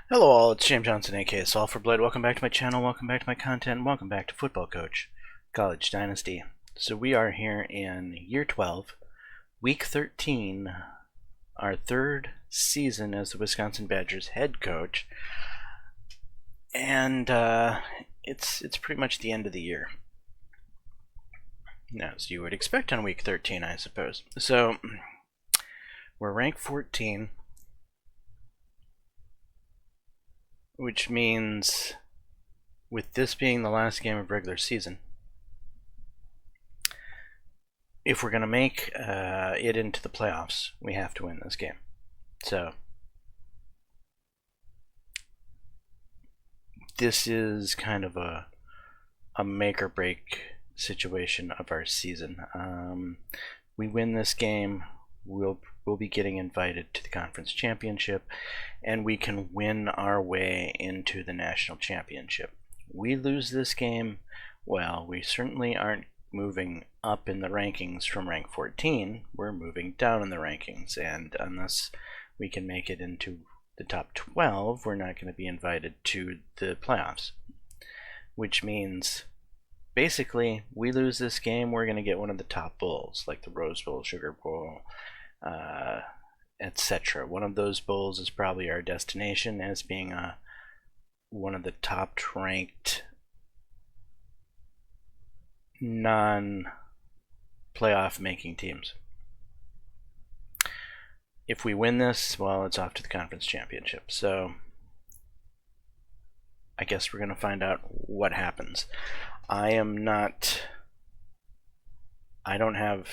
Hello all, it's James Johnson, aka Solve for Blood. Welcome back to my channel, welcome back to my content, welcome back to Football Coach, College Dynasty. So we are here in year 12, week 13, our third season as the Wisconsin Badgers head coach. And it's pretty much the end of the year. As you would expect on week 13, I suppose. So we're ranked 14. Which means, with this being the last game of regular season, if we're going to make it into the playoffs, we have to win this game. So, this is kind of a make or break situation of our season. We win this game, we'll be getting invited to the conference championship, and we can win our way into the national championship. We lose this game, well, we certainly aren't moving up in the rankings from rank 14. We're moving down in the rankings, and unless we can make it into the top 12, we're not going to be invited to the playoffs, which means basically we lose this game, we're going to get one of the top bowls, like the Rose Bowl, Sugar Bowl, etc. One of those bowls is probably our destination as being one of the top ranked non-playoff making teams. If we win this, well, it's off to the conference championship. So I guess we're going to find out what happens. I don't have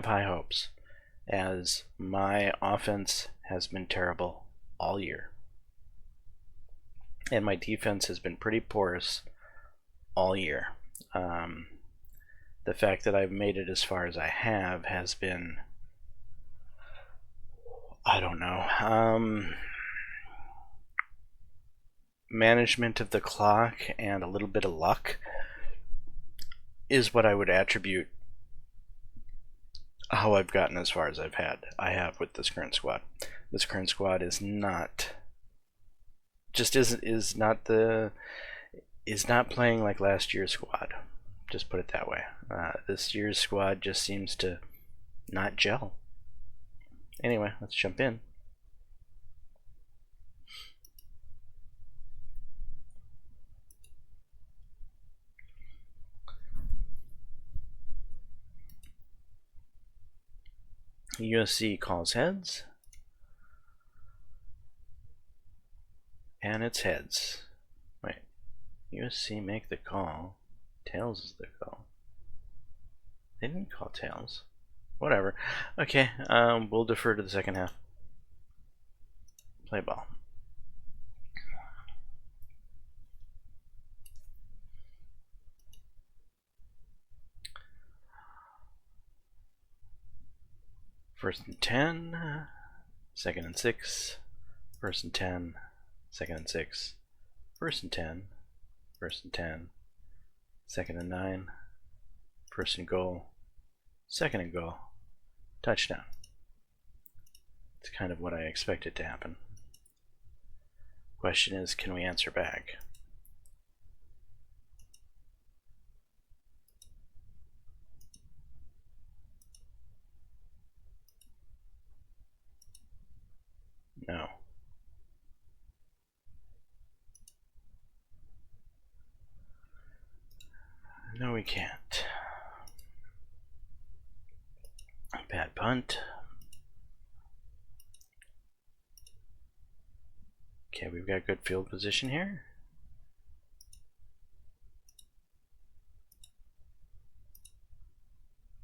high hopes, as my offense has been terrible all year, and my defense has been pretty porous all year. The fact that I've made it as far as I have has been, I don't know, management of the clock and a little bit of luck is what I would attribute how I've gotten as far as I have with this current squad. This current squad is not playing like last year's squad. Just put it that way. This year's squad just seems to not gel. Anyway, let's jump in. USC calls heads, and it's heads. Wait, USC make the call. Tails is the call. They didn't call tails. Whatever. Okay, we'll defer to the second half. Play ball. First and 10, second and 6, first and 10, second and 6, first and 10, first and 10, second and 9, first and goal, second and goal, touchdown. It's kind of what I expected to happen. Question is, can we answer back? No. No, we can't. Bad punt. Okay, we've got good field position here.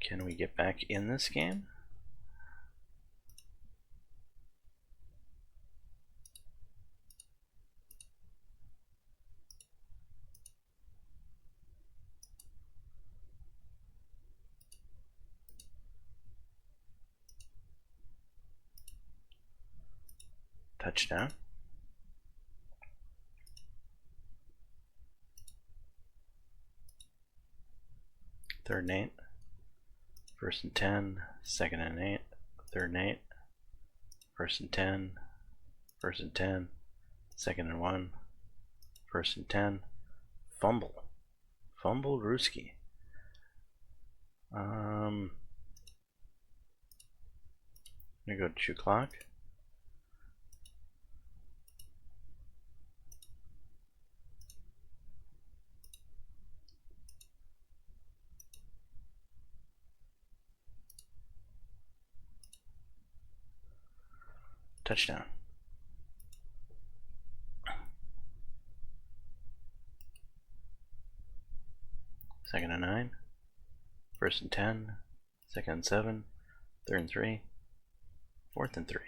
Can we get back in this game? Touchdown. Third and 8. First and 10. Second and 8. Third and 8. First and 10. First and 10. Second and 1. First and 10. Fumble. Fumble Ruski. I'm gonna go to 2 o'clock. Touchdown. Second and 9. First and 10. Second and 7. Third and 3. Fourth and 3.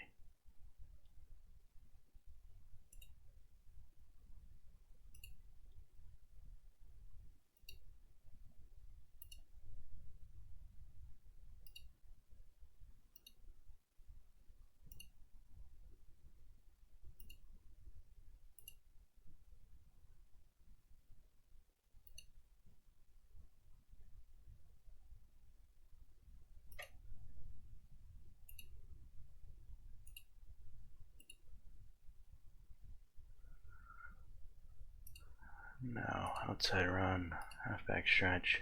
Now, outside run, halfback stretch.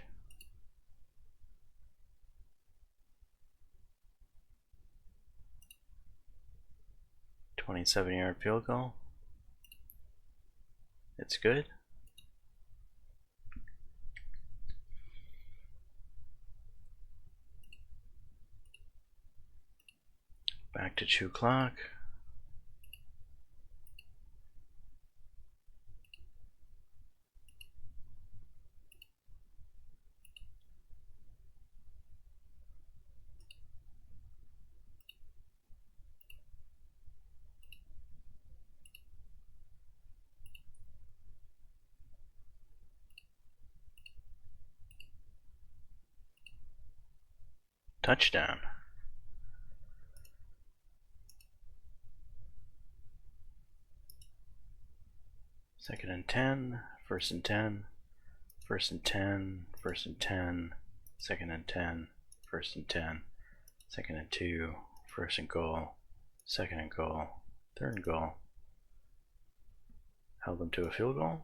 "27-yard field goal. It's good. Back to 2 o'clock. Touchdown. Second and 10, first and 10, first and 10, first and 10, second and 10, first and 10, second and 2, first and goal, second and goal, third and goal. Held them to a field goal.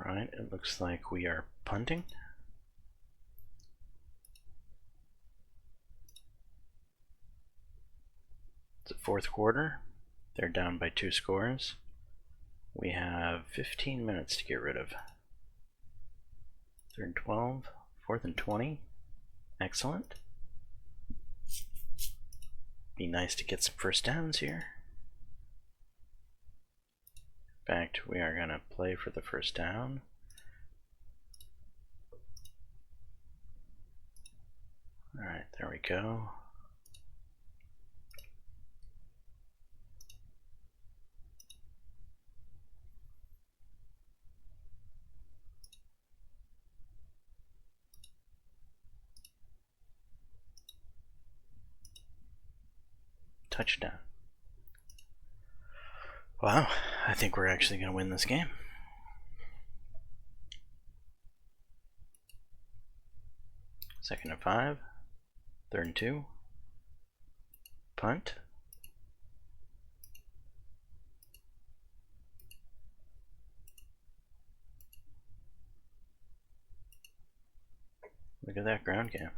Alright, it looks like we are punting. It's the 4th quarter. They're down by 2 scores. We have 15 minutes to get rid of. 3rd and 12, 4th and 20. Excellent. Be nice to get some first downs here. In fact, we are going to play for the first down. Alright, there we go. Touchdown. Wow, I think we're actually going to win this game. Second and 5, 3rd and 2, punt. Look at that ground game.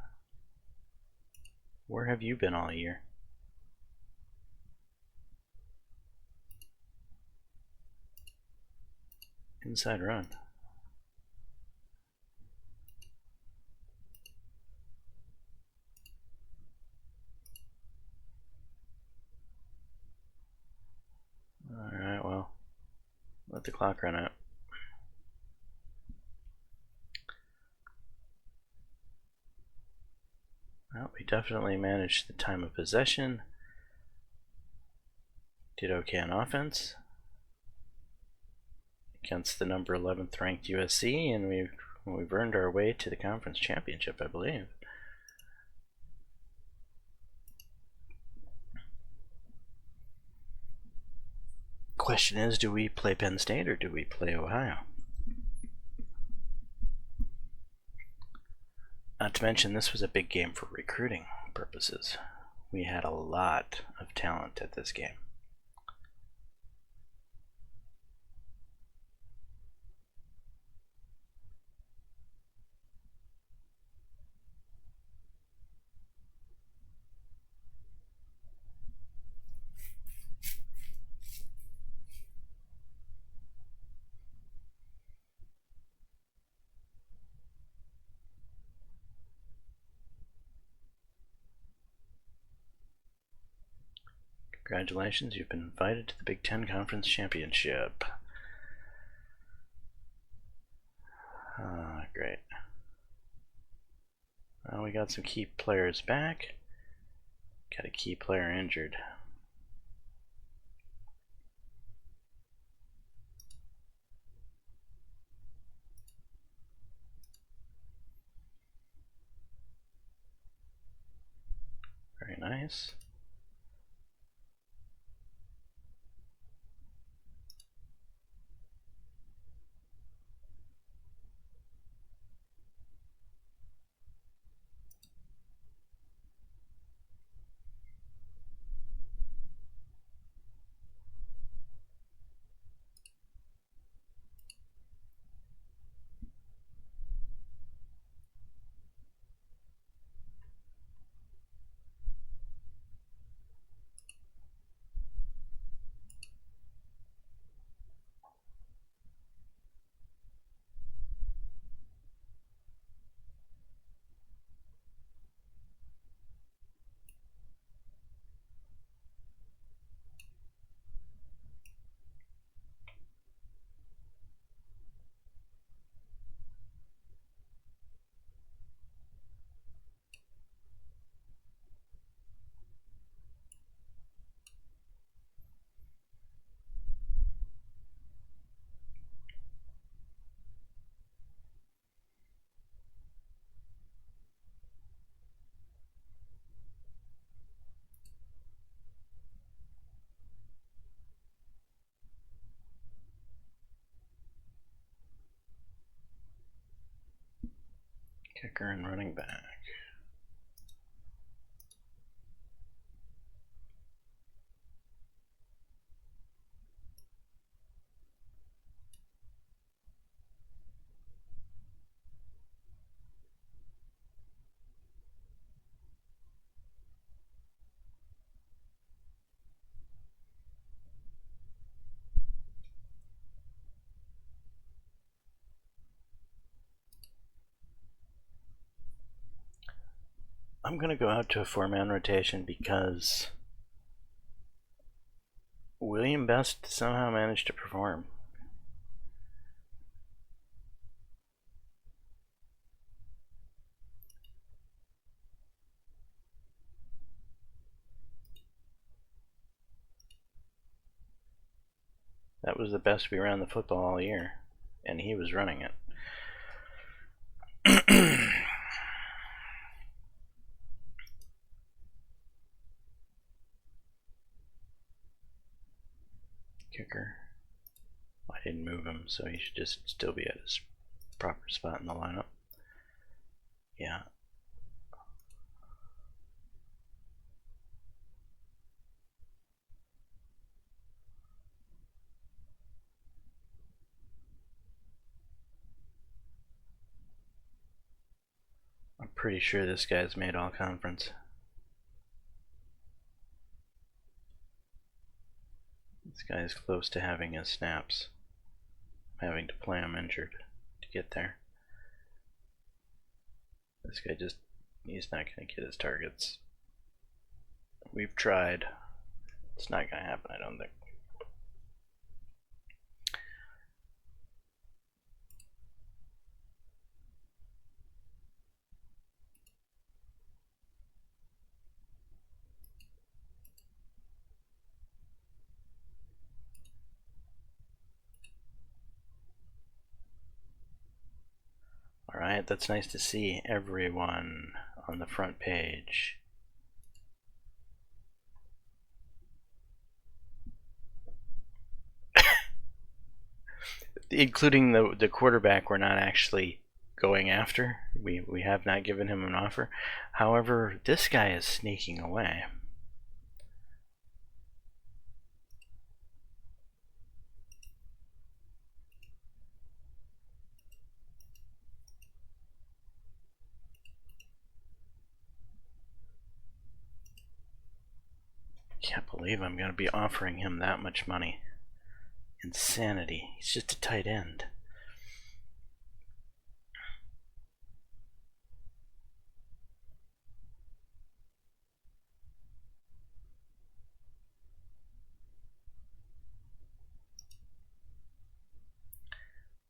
Where have you been all year? Inside run. Alright, well, let the clock run out. Well, we definitely managed the time of possession. Did okay on offense against the number 11th ranked USC, and we've earned our way to the conference championship, I believe. Question is, do we play Penn State or do we play Ohio? Not to mention, this was a big game for recruiting purposes. We had a lot of talent at this game. Congratulations, you've been invited to the Big Ten Conference Championship. Great. Well, we got some key players back. Got a key player injured. Very nice. Kicker and running back. I'm going to go out to a 4-man rotation because William Best somehow managed to perform. That was the best we ran the football all year, and he was running it. Kicker. I didn't move him, so he should just still be at his proper spot in the lineup. Yeah. I'm pretty sure this guy's made all conference. This guy is close to having his snaps. I'm having to play him injured to get there. This guy just, he's not going to get his targets. We've tried. It's not going to happen, I don't think. Alright, that's nice to see everyone on the front page. Including the quarterback we're not actually going after. We have not given him an offer. However, this guy is sneaking away. Can't believe I'm going to be offering him that much money. Insanity. He's just a tight end.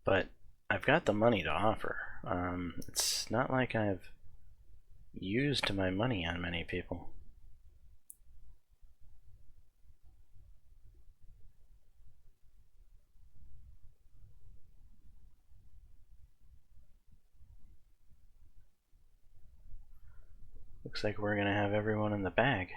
But I've got the money to offer. It's not like I've used my money on many people. Looks like we're going to have everyone in the bag.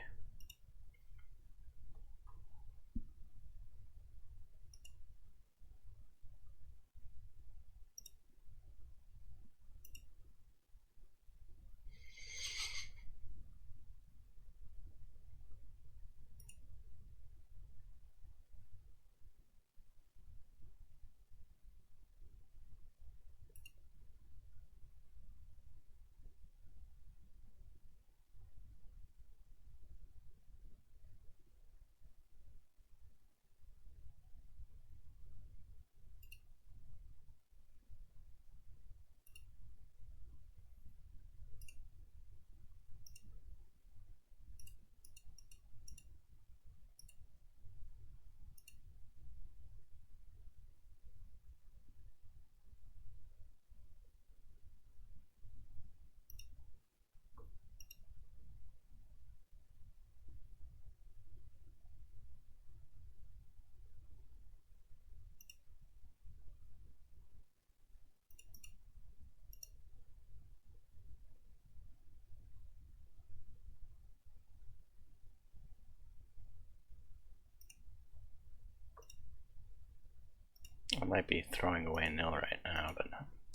I might be throwing away a nil right now, but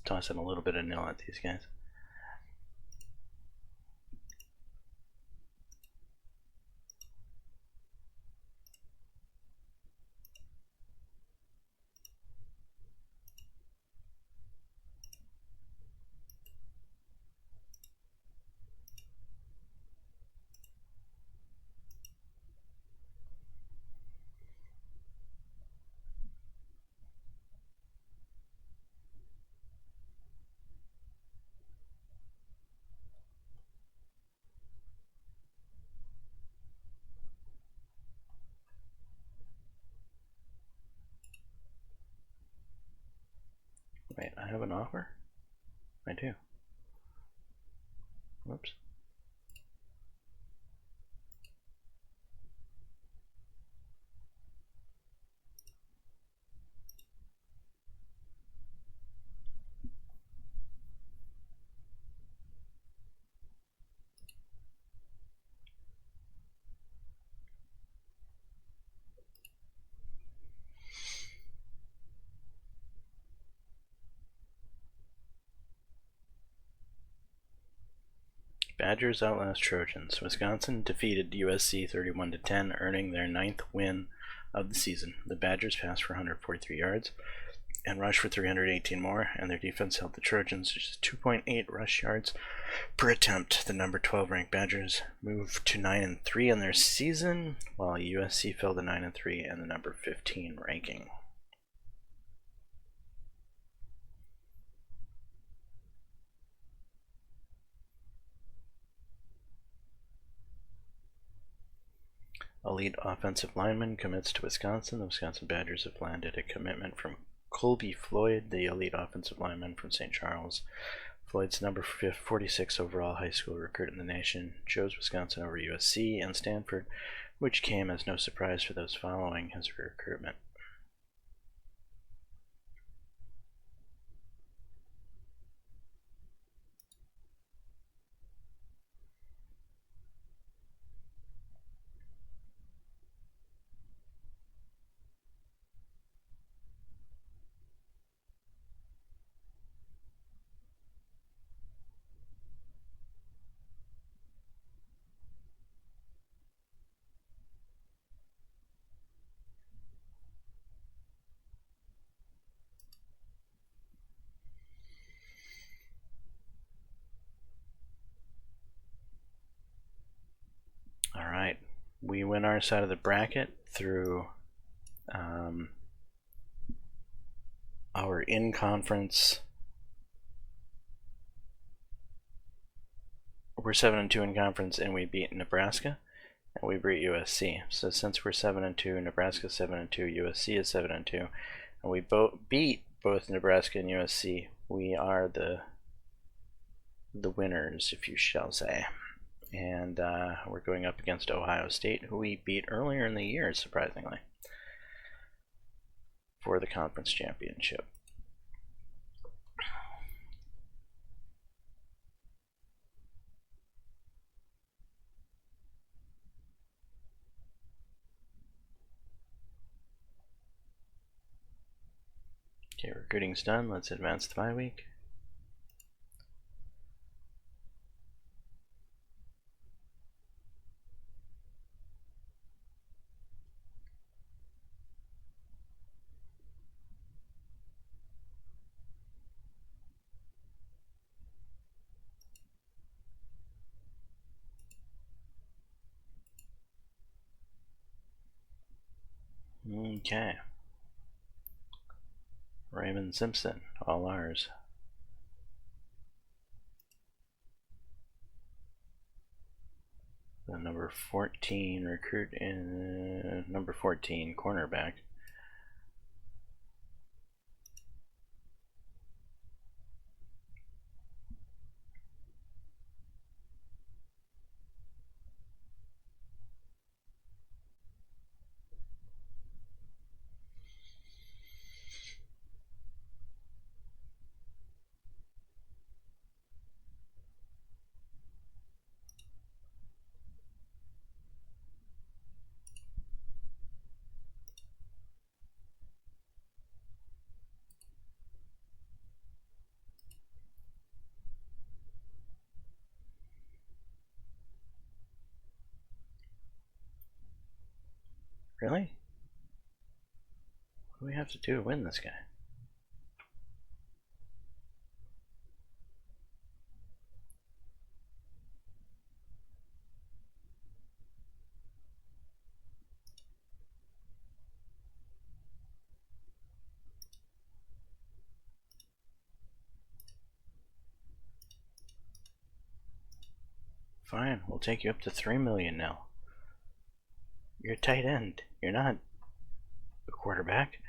tossing a little bit of nil at these guys. Wait, I have an offer? I do. Whoops. Badgers outlast Trojans. Wisconsin defeated USC 31-10, earning their 9th win of the season. The Badgers passed for 143 yards and rushed for 318 more, and their defense held the Trojans to just 2.8 rush yards per attempt. The number 12 ranked Badgers moved to 9-3 in their season, while USC fell to 9-3 and the number 15 ranking. Elite offensive lineman commits to Wisconsin. The Wisconsin Badgers have landed a commitment from Colby Floyd, the elite offensive lineman from St. Charles. Floyd's number 46 overall high school recruit in the nation chose Wisconsin over USC and Stanford, which came as no surprise for those following his recruitment. win our side of the bracket through our in-conference. We're 7-2 in conference, and we beat Nebraska, and we beat USC. So since we're 7-2, Nebraska 7-2, USC is 7-2, and we beat both Nebraska and USC, we are the winners, if you shall say. And we're going up against Ohio State, who we beat earlier in the year, surprisingly, for the conference championship. Okay, recruiting's done. Let's advance the bye week. Okay. Raymond Simpson, all ours. The number 14 recruit in number 14 cornerback. Really? What do we have to do to win this guy? Fine, we'll take you up to $3 million now. You're a tight end. You're not a quarterback.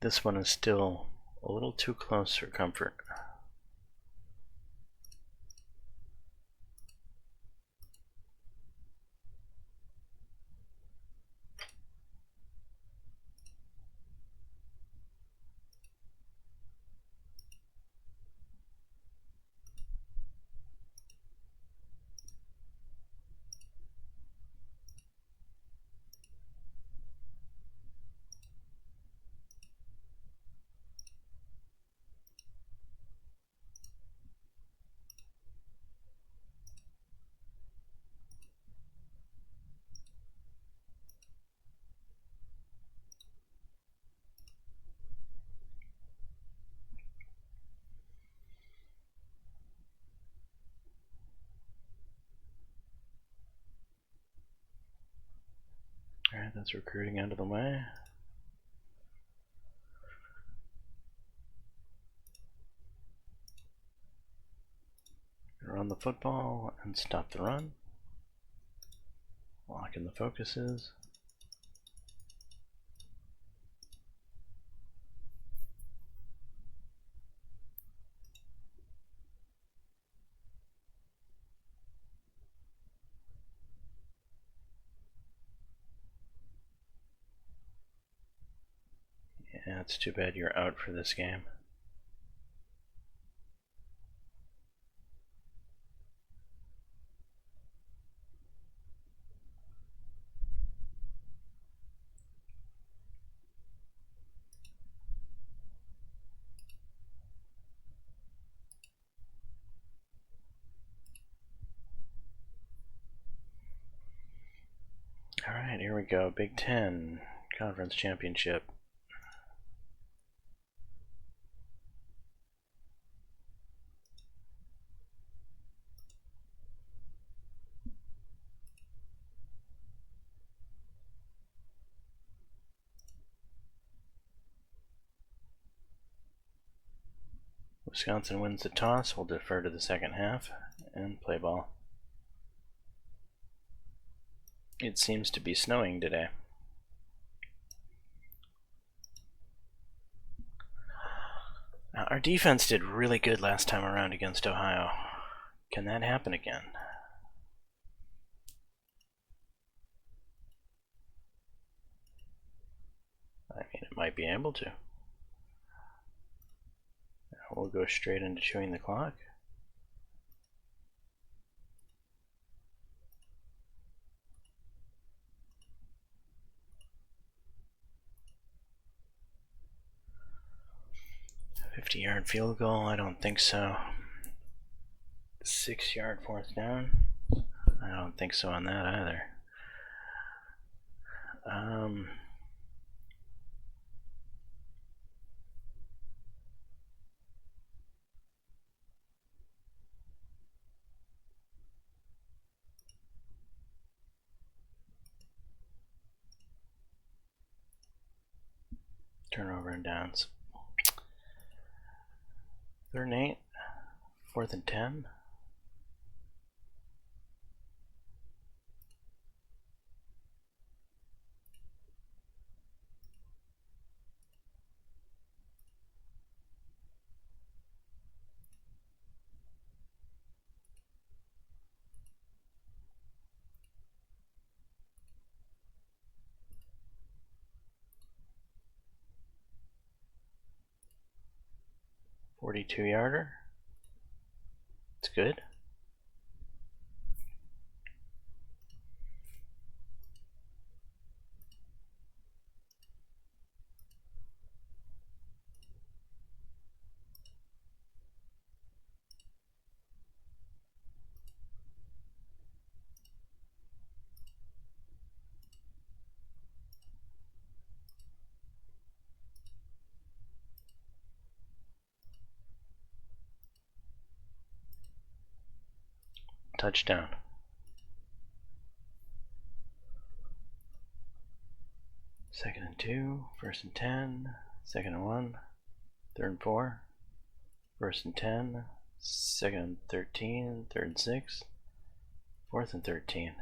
This one is still a little too close for comfort. Alright, that's recruiting out of the way. Run the football and stop the run. Lock in the focuses. Yeah, it's too bad you're out for this game. Alright, here we go. Big Ten Conference Championship. Wisconsin wins the toss. We'll defer to the second half and play ball. It seems to be snowing today. Now, our defense did really good last time around against Ohio. Can that happen again? I mean, it might be able to. We'll go straight into chewing the clock. A 50-yard field goal? I don't think so. 6-yard fourth down? I don't think so on that either. Turnover and downs. 3rd and 8. 4th and 10. .42-yarder. It's good. Touchdown. Second and 2, 1st and 10, 2nd and 1, 3rd and 4, 1st and 10, 2nd and 13, 3rd and 6, 4th and 13.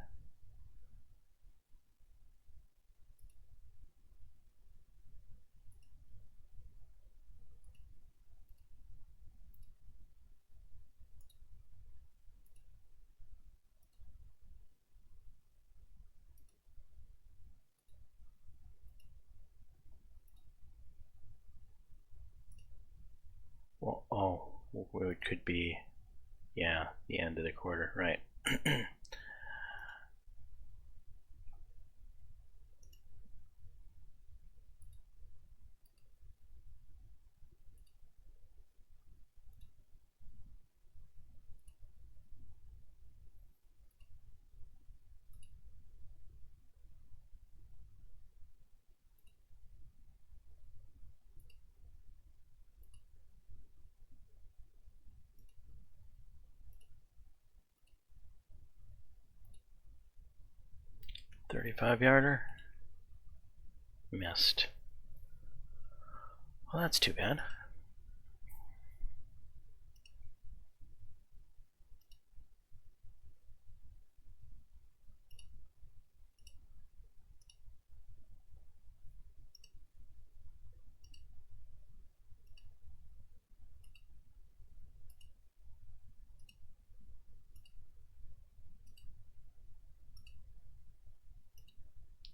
Well, it could be, yeah, the end of the quarter, right. 35-yarder. Missed. Well, that's too bad.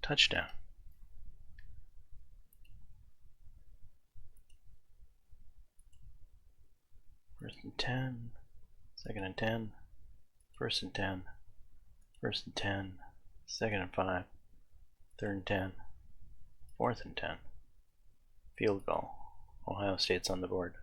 Touchdown. First and 10, 2nd and 10, 1st and 10, 1st and 10, 2nd and 5, 3rd and 10, 4th and 10. Field goal. Ohio State's on the board.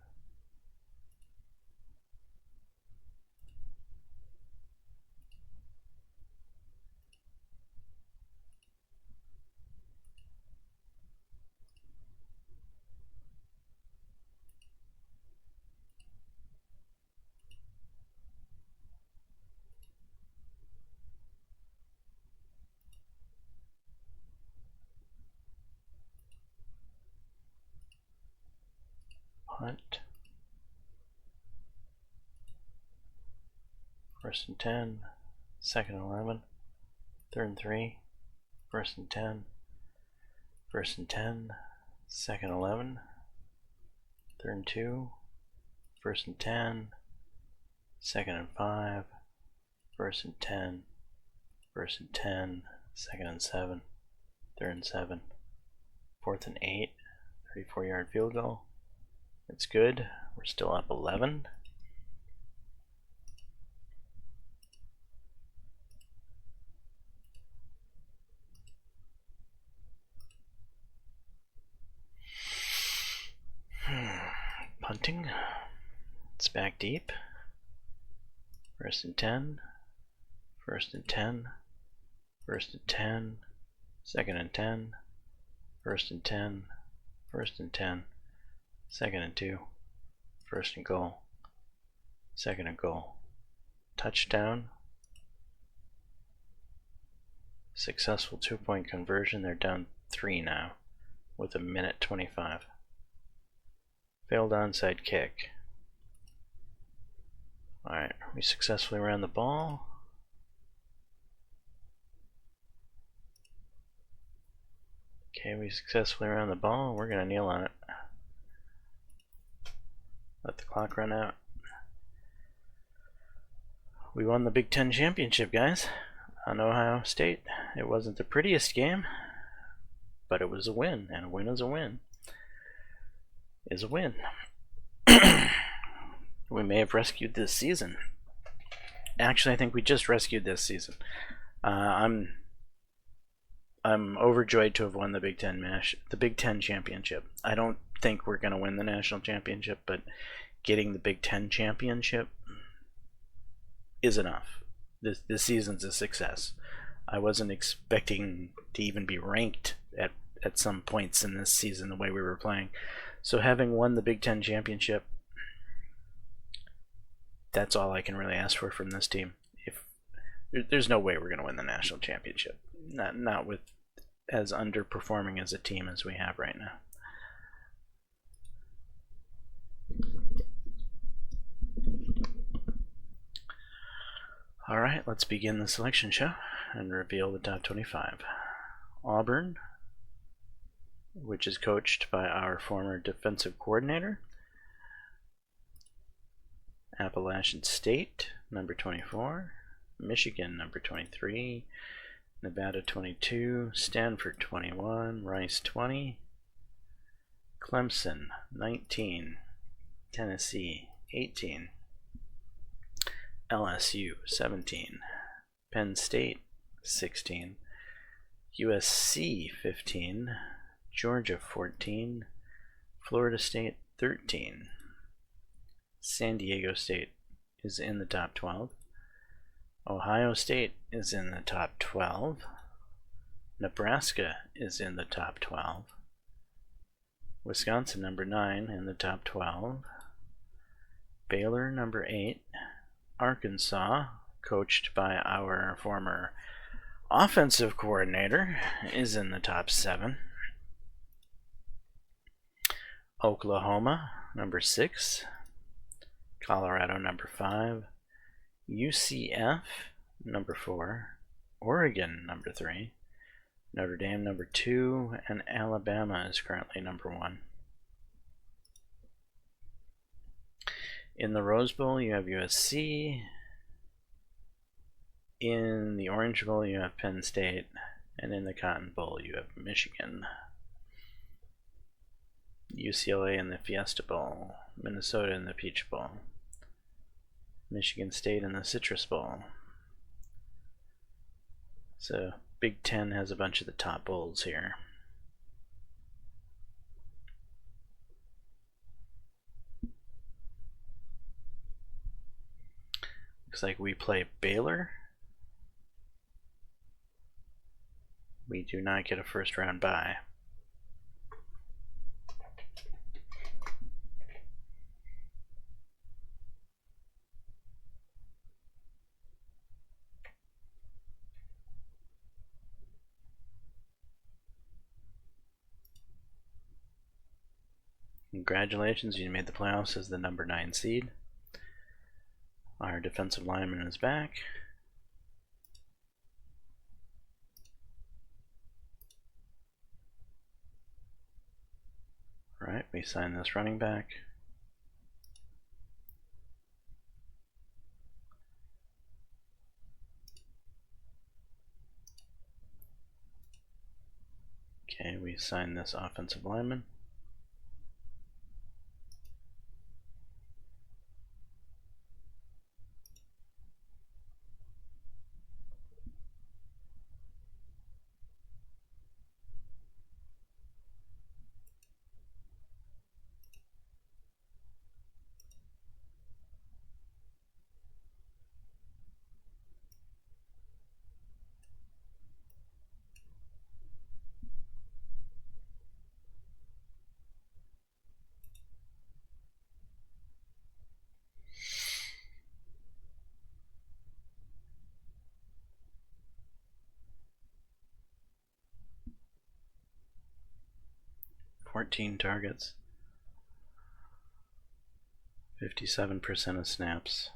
Punt. 1st and 10. 2nd and 11. 3rd and 3. 1st and 10. 1st and 10. 2nd and 11. 3rd and 2. 1st and 10. 2nd and 5. 1st and 10. 1st and 10. 2nd and 7. 3rd and 7. 4th and 8. 34-yard field goal. It's good. We're still up 11. Punting. It's back deep. 1st and 10. 1st and 10. 1st and 10. 2nd and 10. 1st and 10. 1st and 10. 2nd and 2. 1st and goal. 2nd and goal. Touchdown. Successful 2-point conversion. They're down 3 now with 1:25. Failed onside kick. Alright, we successfully ran the ball. Okay, we successfully ran the ball. We're going to kneel on it. Let the clock run out. We won the Big Ten championship, guys, on Ohio State. It wasn't the prettiest game, but it was a win, and a win is a win. Is a win. We may have rescued this season. Actually, I think we just rescued this season. I'm overjoyed to have won the Big Ten championship. I don't think we're going to win the national championship, but getting the Big Ten championship is enough. This season's a success. I wasn't expecting to even be ranked at some points in this season the way we were playing. So having won the Big Ten championship, that's all I can really ask for from this team. There's no way we're going to win the national championship. Not with as underperforming as a team as we have right now. Alright, let's begin the selection show and reveal the top 25. Auburn, which is coached by our former defensive coordinator. Appalachian State, number 24. Michigan, number 23. Nevada, 22. Stanford, 21. Rice, 20. Clemson, 19. Tennessee, 18. LSU, 17. Penn State, 16. USC, 15. Georgia, 14. Florida State, 13. San Diego State is in the top 12. Ohio State is in the top 12. Nebraska is in the top 12. Wisconsin, number 9, in the top 12. Baylor, number 8. Arkansas, coached by our former offensive coordinator, is in the top 7. Oklahoma, number 6. Colorado, number 5. UCF, number 4. Oregon, number 3. Notre Dame, number 2. And Alabama is currently number 1. In the Rose Bowl, you have USC. In the Orange Bowl, you have Penn State. And in the Cotton Bowl, you have Michigan. UCLA in the Fiesta Bowl. Minnesota in the Peach Bowl. Michigan State in the Citrus Bowl. So Big Ten has a bunch of the top bowls here. Looks like we play Baylor. We do not get a first round bye. Congratulations, you made the playoffs as the number 9 seed. Our defensive lineman is back. Alright, we sign this running back. Okay, we sign this offensive lineman. Targets, 57% of snaps.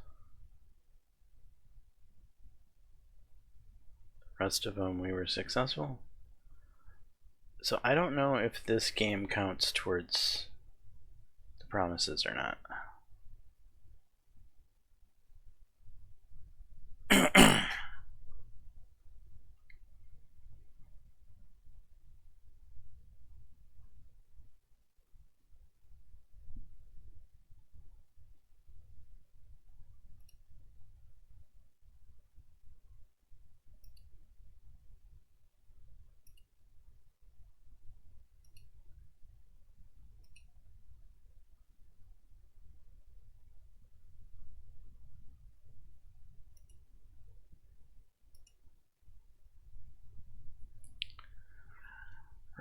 The rest of them we were successful. So I don't know if this game counts towards the promises or not.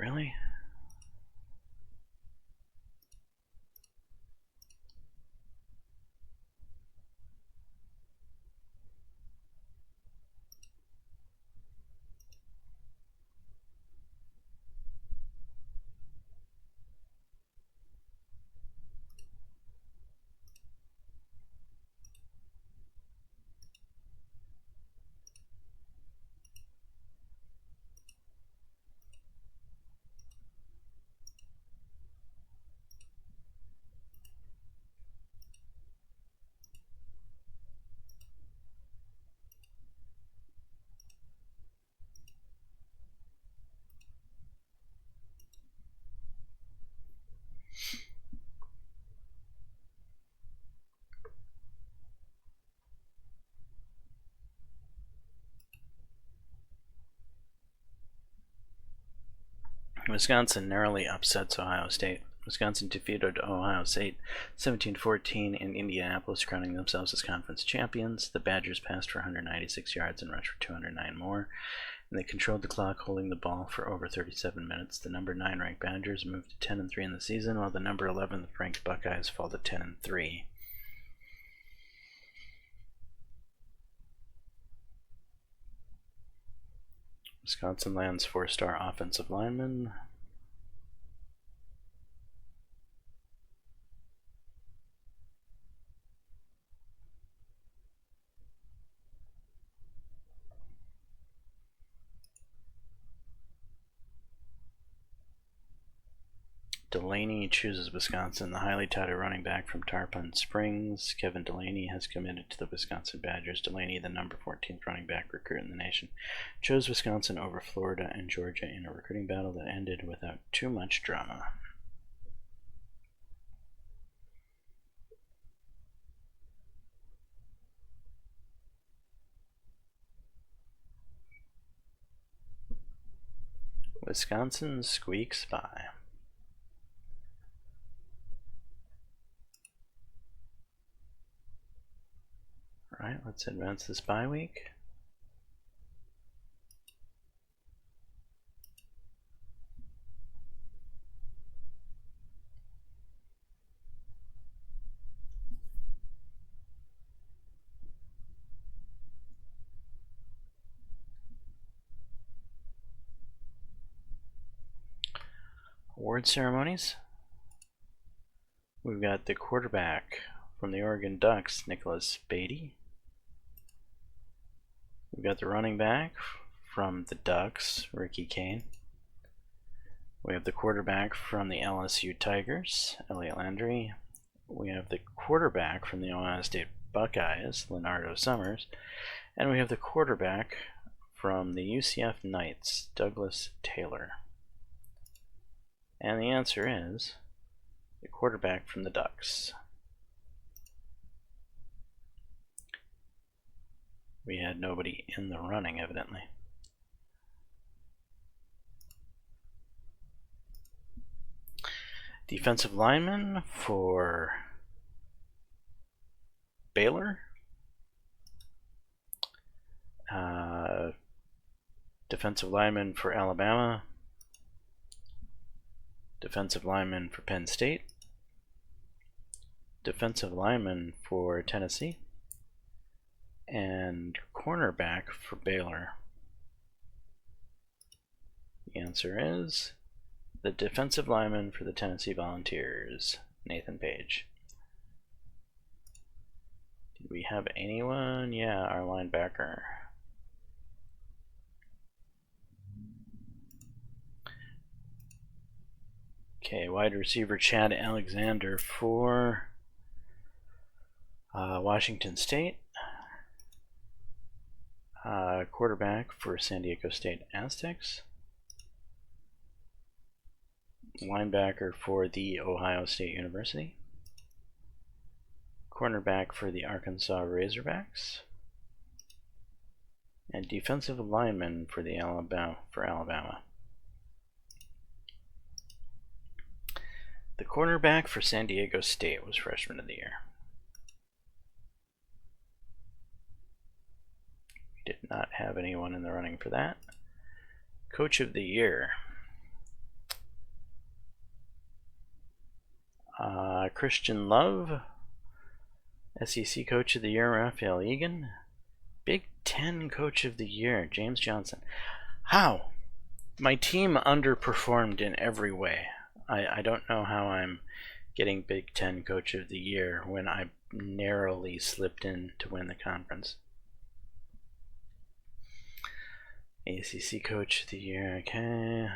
Really? Wisconsin narrowly upsets Ohio State. Wisconsin defeated Ohio State 17-14 in Indianapolis, crowning themselves as conference champions. The Badgers passed for 196 yards and rushed for 209 more, and they controlled the clock, holding the ball for over 37 minutes. The number 9 ranked Badgers moved to 10-3 in the season, while the number 11 ranked Buckeyes fall to 10-3. Wisconsin lands 4-star offensive lineman. Delaney chooses Wisconsin. The highly touted running back from Tarpon Springs, Kevin Delaney, has committed to the Wisconsin Badgers. Delaney, the number 14th running back recruit in the nation, chose Wisconsin over Florida and Georgia in a recruiting battle that ended without too much drama. Wisconsin squeaks by. Alright, let's advance this bye week. Award ceremonies. we've got the quarterback from the Oregon Ducks, Nicholas Beatty. We've got the running back from the Ducks, Ricky Kane. We have the quarterback from the LSU Tigers, Elliott Landry. We have the quarterback from the Ohio State Buckeyes, Leonardo Summers. And we have the quarterback from the UCF Knights, Douglas Taylor. And the answer is the quarterback from the Ducks. We had nobody in the running, evidently. Defensive lineman for Baylor. Defensive lineman for Alabama. Defensive lineman for Penn State. Defensive lineman for Tennessee. And cornerback for Baylor. The answer is the defensive lineman for the Tennessee Volunteers, Nathan Page. Did we have anyone? Yeah, our linebacker. Okay, wide receiver Chad Alexander for Washington State. Quarterback for San Diego State Aztecs. Linebacker for the Ohio State University. Cornerback for the Arkansas Razorbacks. And defensive lineman for the Alabama. The cornerback for San Diego State was Freshman of the Year. We did not have anyone in the running for that. Coach of the Year. Christian Love. SEC Coach of the Year, Raphael Egan. Big Ten Coach of the Year, James Johnson. How? My team underperformed in every way. I don't know how I'm getting Big Ten Coach of the Year when I narrowly slipped in to win the conference. ACC Coach of the Year, okay.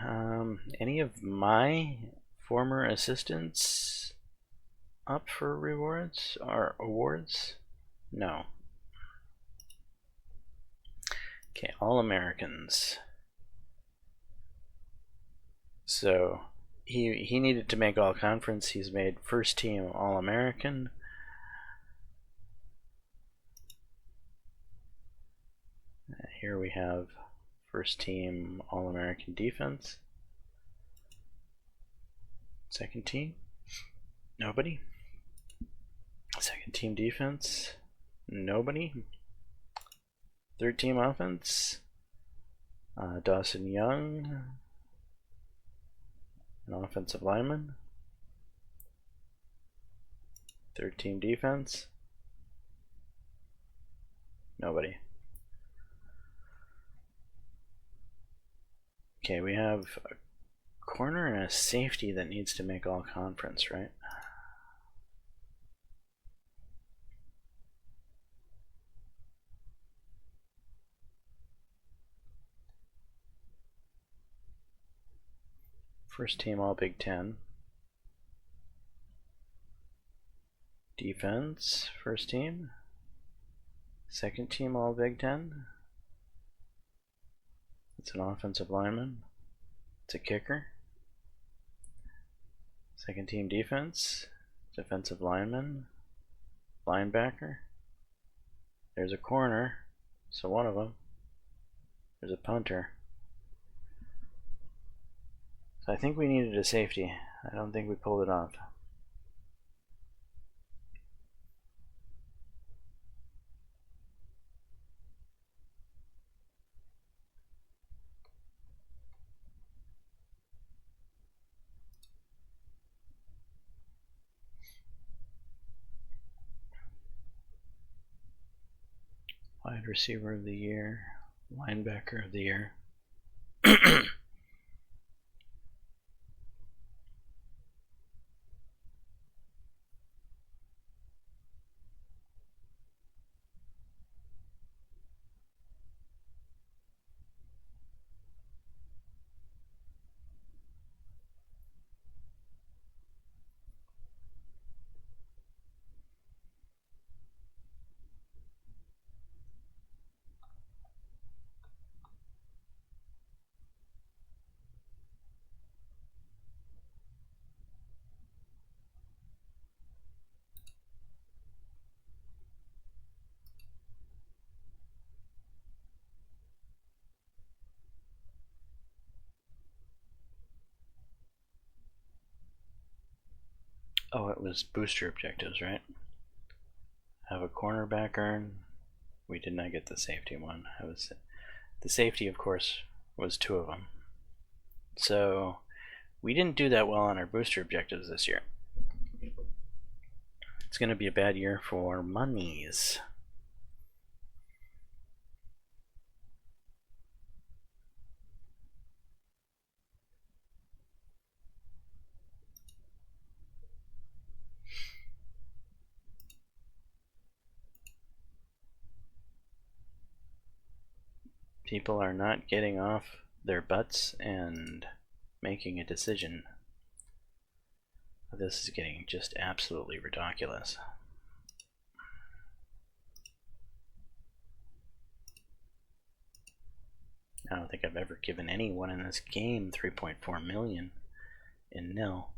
Any of my former assistants up for rewards or awards? No. Okay, All-Americans. So he needed to make All-Conference. He's made first team All-American. Here we have first team All-American defense. Second team, nobody. Second team defense, nobody. Third team offense, Dawson Young, an offensive lineman. Third team defense, nobody. Okay, we have a corner and a safety that needs to make All-Conference, right? First team All Big Ten. Defense, first team. Second team All Big Ten. It's an offensive lineman. It's a kicker. Second team defense. Defensive lineman. Linebacker. There's a corner. So one of them. There's a punter. So I think we needed a safety. I don't think we pulled it off. Wide receiver of the year, linebacker of the year. Oh, it was booster objectives, right? Have a cornerback earn. We did not get the safety one. The safety, of course, was 2 of them. So we didn't do that well on our booster objectives this year. It's going to be a bad year for monies. People are not getting off their butts and making a decision. This is getting just absolutely ridiculous. I don't think I've ever given anyone in this game 3.4 million in nil.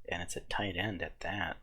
And it's a tight end at that.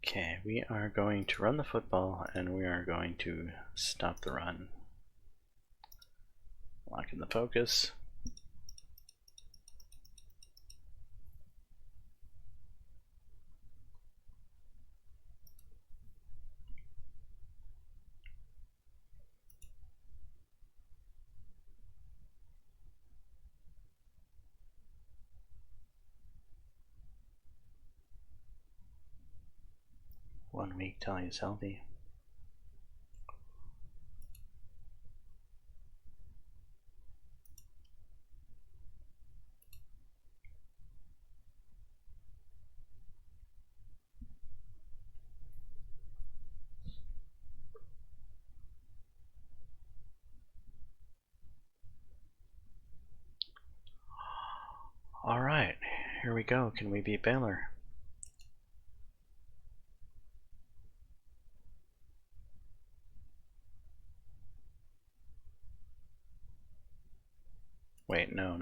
Okay, we are going to run the football and we are going to stop the run. Lock in the focus. One week till he's healthy. Alright, here we go. Can we beat Baylor? Wait, no.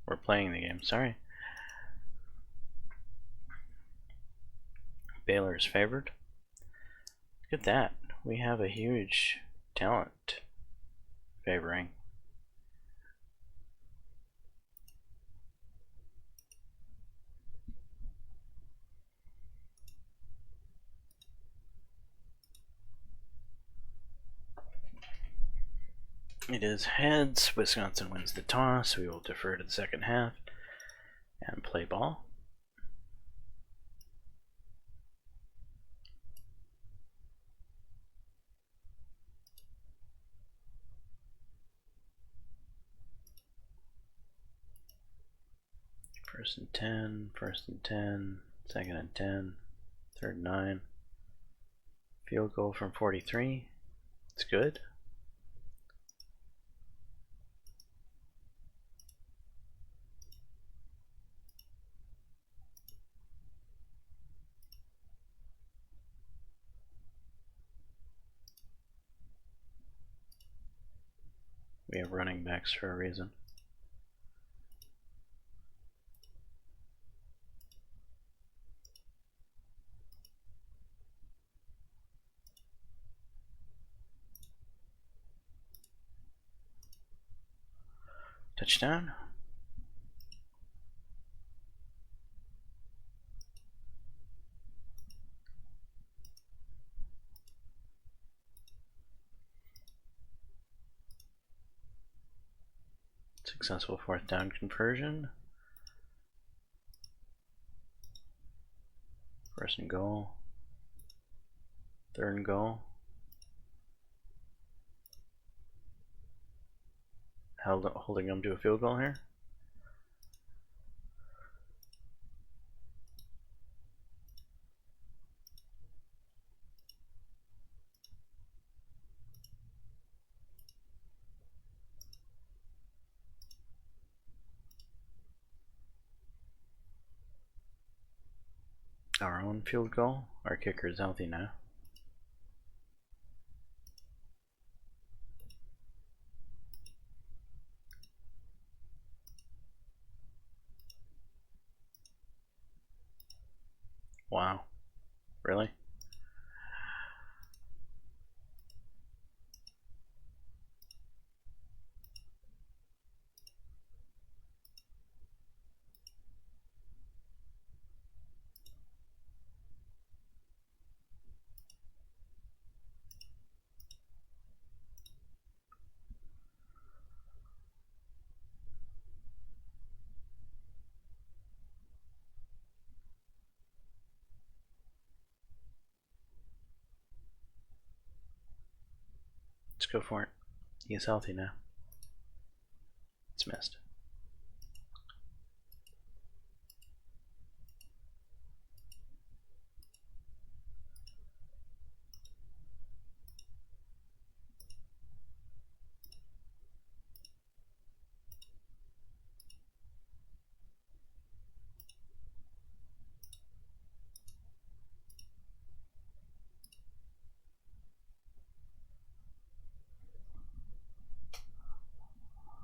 We're playing the game, sorry. Baylor is favored. Look at that. We have a huge talent favoring. It is heads. Wisconsin wins the toss. We will defer to the second half and play ball. First and 10, second and 10, third and 9. Field goal from 43. It's good. We have running backs for a reason. Touchdown. Successful fourth down conversion. First and goal. Third and goal. holding them to a field goal here. Our own field goal. Our kicker is healthy now. Wow. Really? Let's go for it. He's healthy now. It's missed.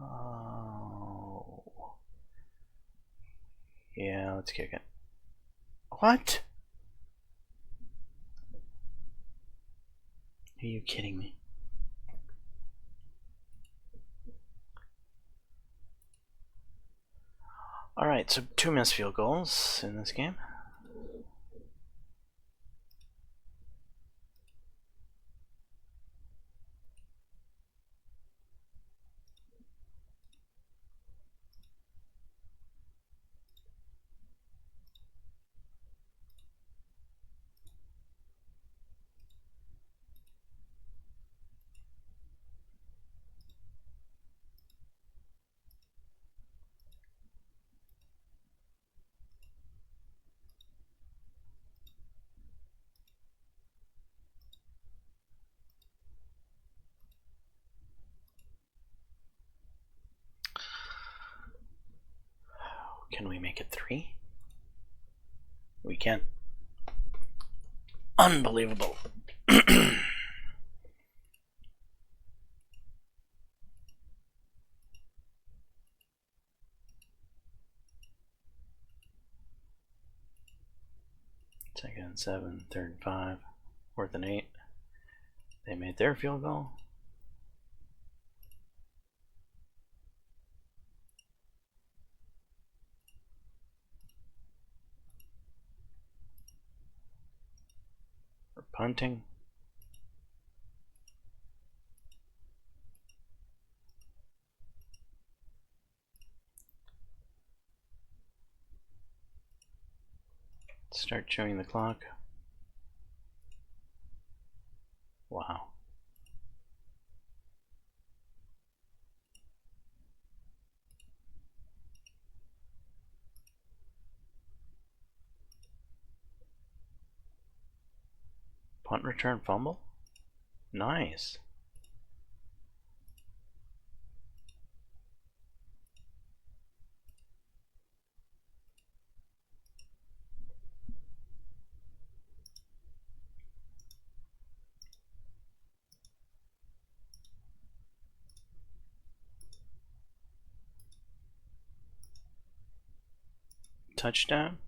Oh. Yeah, let's kick it. What? Are you kidding me? Alright, so 2 missed field goals in this game. Can we make it 3? We can. Unbelievable. Second and 7, third and 5, fourth and 8. They made their field goal. We're punting. Start chewing the clock. Wow. Punt return fumble? Nice. Touchdown.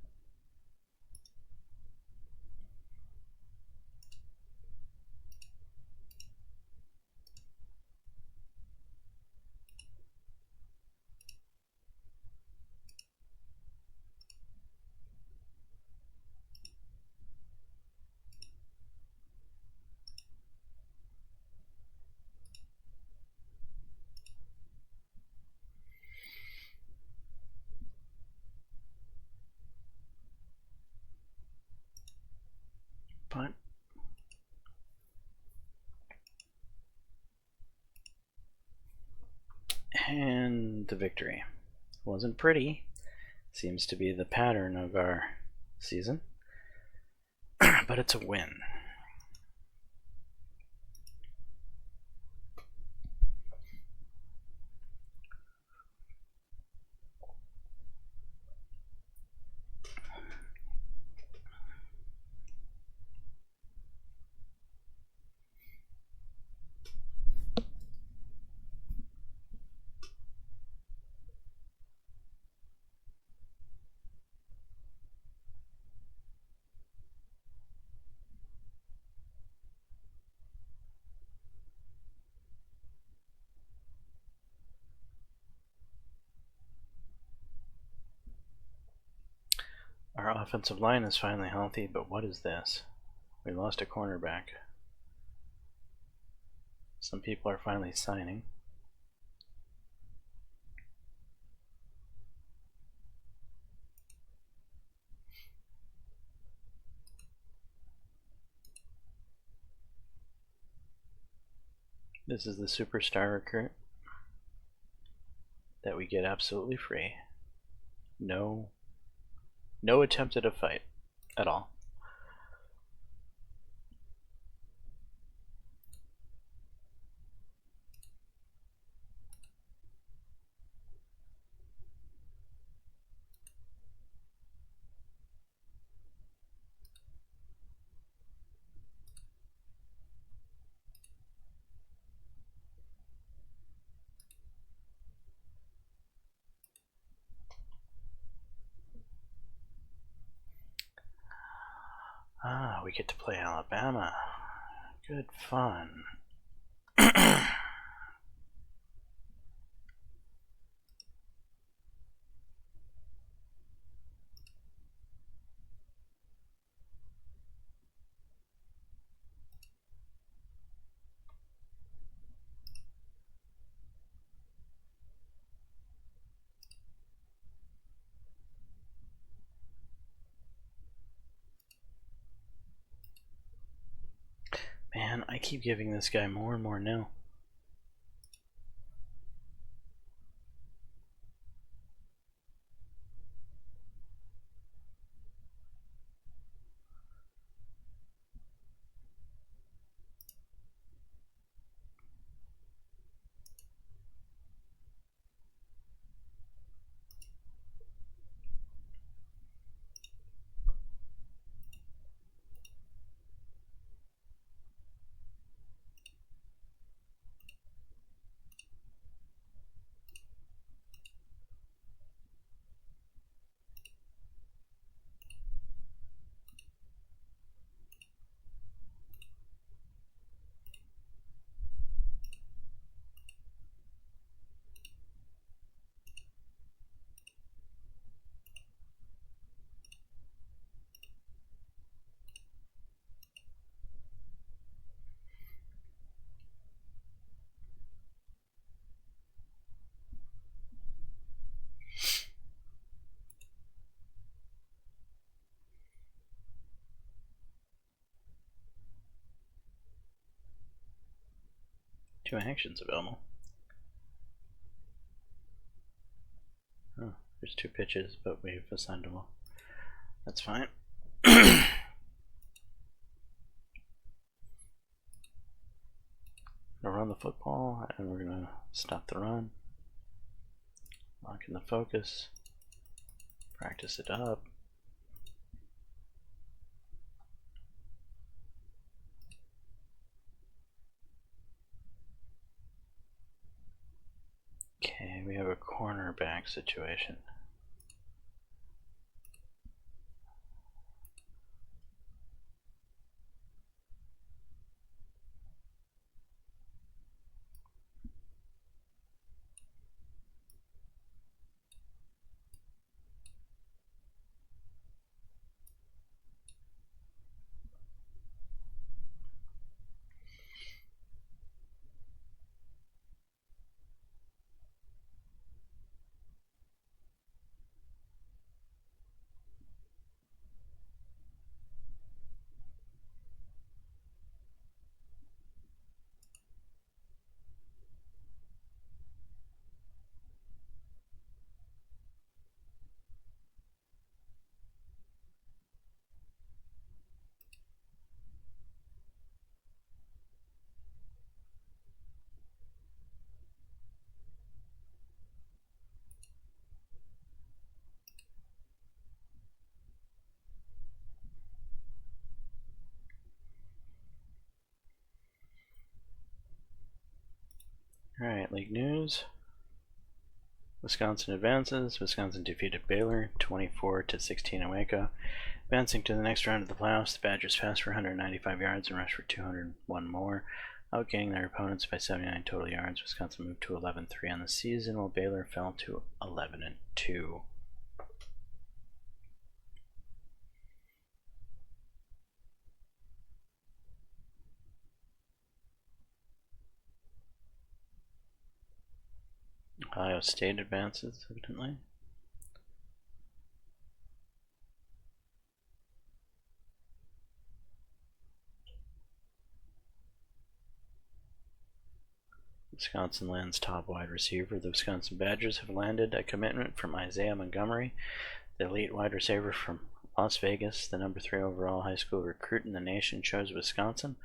And the victory. Wasn't pretty. Seems to be the pattern of our season. But it's a win. Our offensive line is finally healthy, but what is this? We lost a cornerback. Some people are finally signing. This is the superstar recruit that we get absolutely free. No attempt at a fight at all. Ah, we get to play Alabama. Good fun. Man, I keep giving this guy more and more now. Two actions available. Oh, there's two pitches, but we've assigned them all. That's fine. Gonna run the football, and we're gonna stop the run. Lock in the focus. Practice it up. Okay, we have a cornerback situation. Alright, league news. Wisconsin advances. Wisconsin defeated Baylor 24-16 in Waco. Advancing to the next round of the playoffs, the Badgers passed for 195 yards and rushed for 201 more, outgaining their opponents by 79 total yards. Wisconsin moved to 11-3 on the season, while Baylor fell to 11-2. Ohio State advances, evidently. Wisconsin lands top wide receiver. The Wisconsin Badgers have landed a commitment from Isaiah Montgomery, the elite wide receiver from Las Vegas. The number 3 overall high school recruit in the nation chose Wisconsin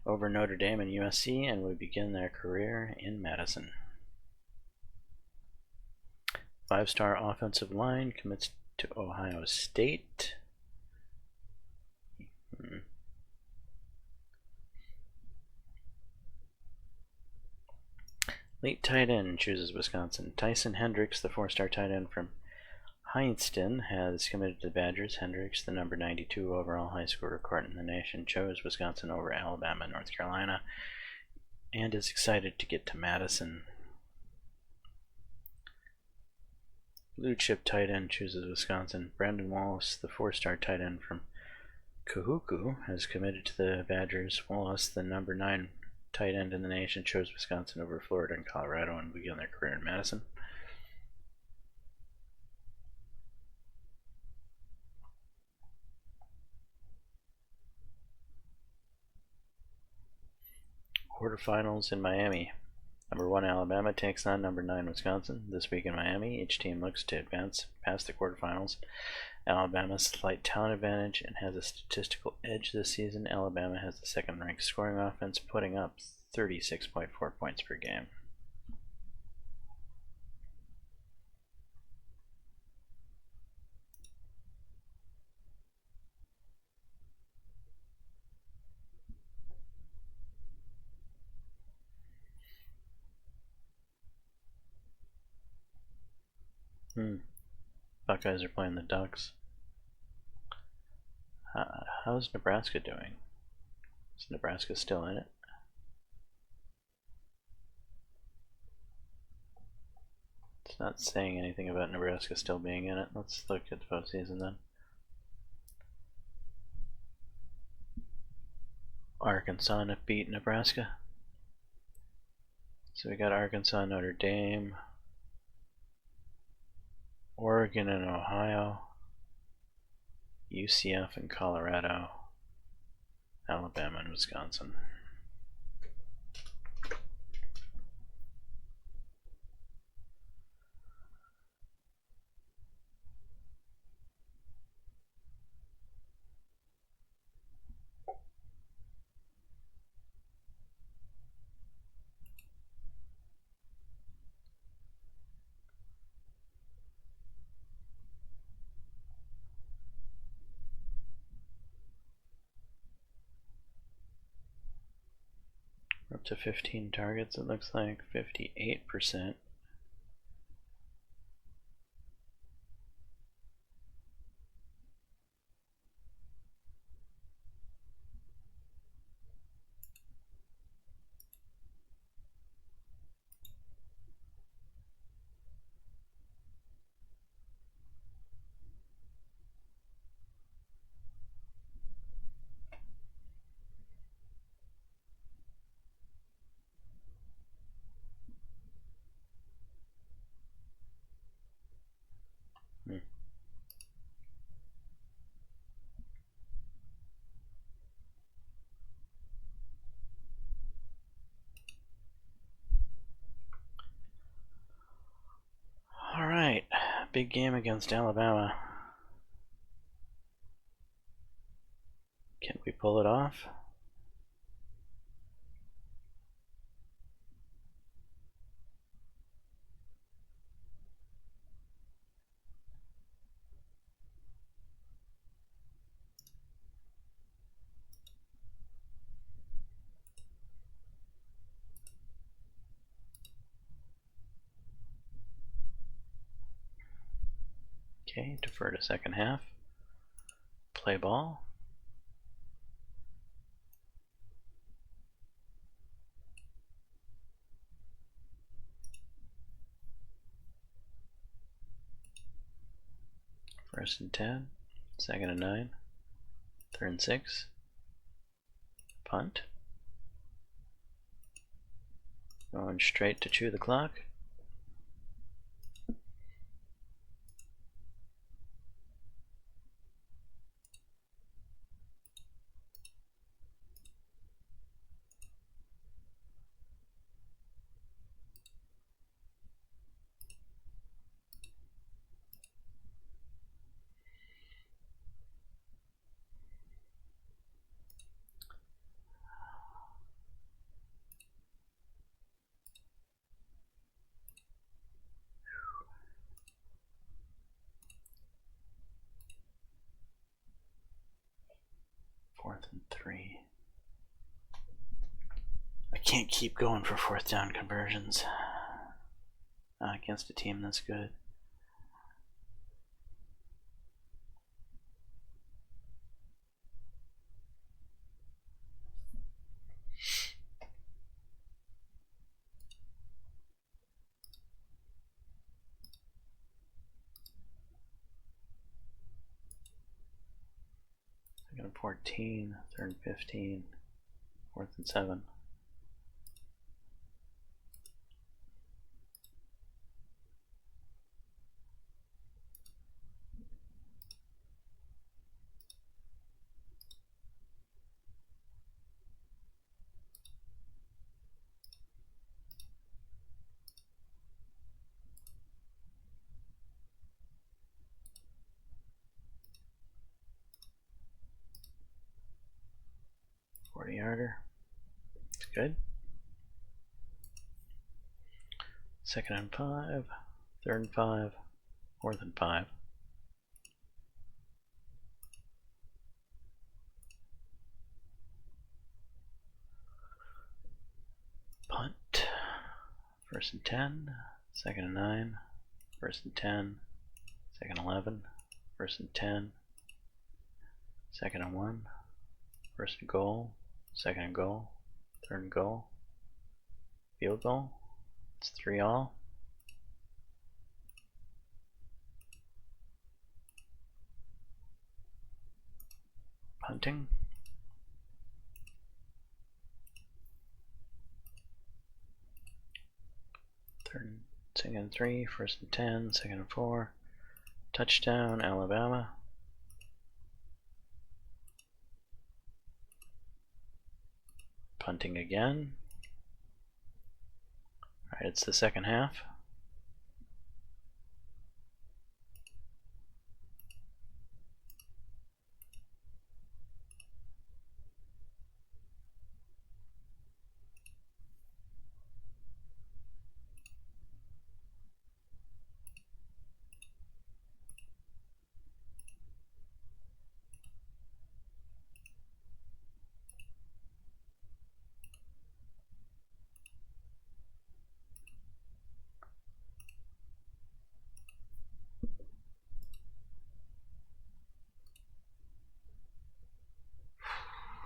over Notre Dame and USC and would begin their career in Madison. 5-star offensive line commits to Ohio State. Late tight end chooses Wisconsin. Tyson Hendricks, the 4-star tight end from Heinston, has committed to the Badgers. Hendricks, the number 92 overall high school recruit in the nation, chose Wisconsin over Alabama and North Carolina and is excited to get to Madison. Blue chip tight end chooses Wisconsin. Brandon Wallace, the 4-star tight end from Kahuku, has committed to the Badgers. Wallace, the number 9 tight end in the nation, chose Wisconsin over Florida and Colorado and began their career in Madison. Quarterfinals in Miami. Number 1 Alabama takes on number 9 Wisconsin. This week in Miami, each team looks to advance past the quarterfinals. Alabama's slight talent advantage and has a statistical edge this season. Alabama has the second-ranked scoring offense, putting up 36.4 points per game. Buckeyes are playing the Ducks. How's Nebraska doing? Is Nebraska still in it? It's not saying anything about Nebraska still being in it. Let's look at the postseason then. Arkansas beat Nebraska. So we got Arkansas, Notre Dame, Oregon and Ohio, UCF and Colorado, Alabama and Wisconsin. Up to 15 targets, it looks like 58%. Alright, big game against Alabama. Can we pull it off? Okay, defer to second half. Play ball. First and 10, second and 9, third and 6. Punt. Going straight to chew the clock. Fourth and 3. I can't keep going for fourth down conversions. Not against a team that's good. Second and 14, third and 15, fourth and 7. Yarder. It's good. Second and 5, third and 5, fourth and 5. Punt. First and 10, second and 9, first and 10, second and 11, first and 10, second and 1, first and goal, second and goal, third and goal, field goal. It's 3 all. Punting. Second and 3, first and 10, second and 4. Touchdown, Alabama. Punting again. Alright, it's the second half.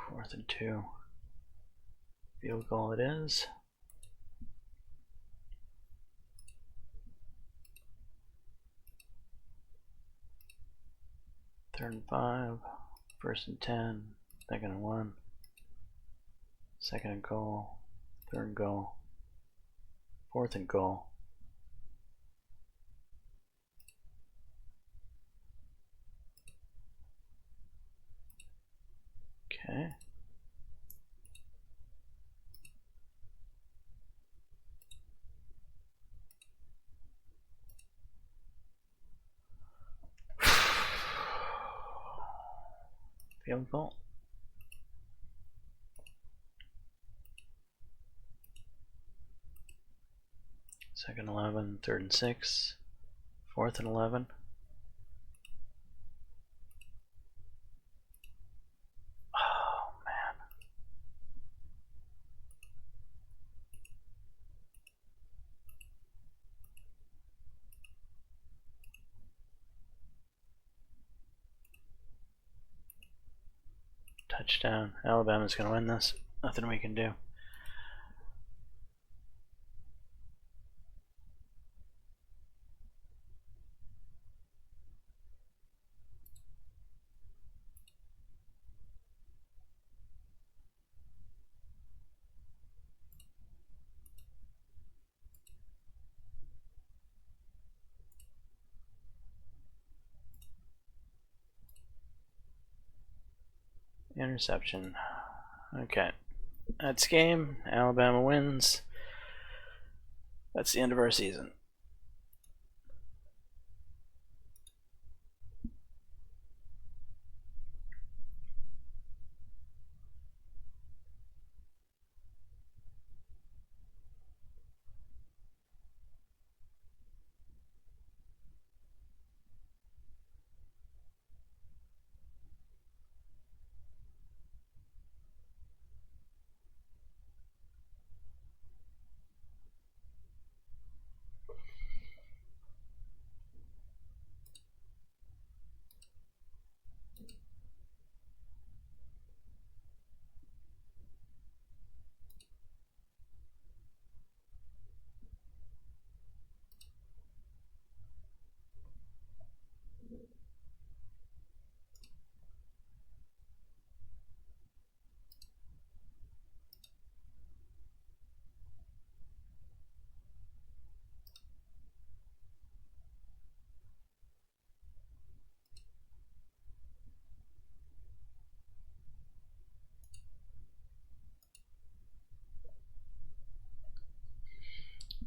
Fourth and 2. Field goal it is. Third and 5, first and 10, second and 1, second and goal, third and goal, fourth and goal. Okay. Field goal. Second 11, third and 6, fourth and 11. Oh man. Touchdown. Alabama's going to win this. Nothing we can do. Interception. Okay. That's game. Alabama wins. That's the end of our season.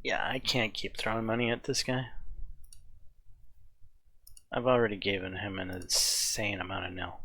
Yeah, I can't keep throwing money at this guy. I've already given him an insane amount of nil.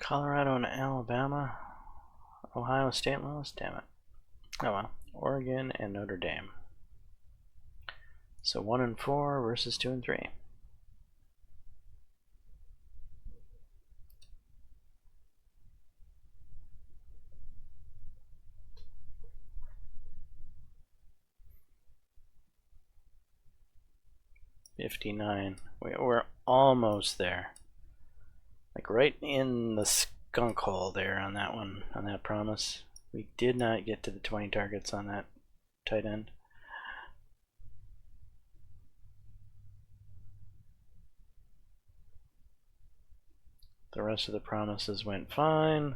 Colorado and Alabama. Ohio State lost, damn it. Oh well. Oregon and Notre Dame. So 1 and 4 versus 2 and 3. $59. We're almost there. Like right in the skunk hole there on that one, on that promise. We did not get to the 20 targets on that tight end. The rest of the promises went fine.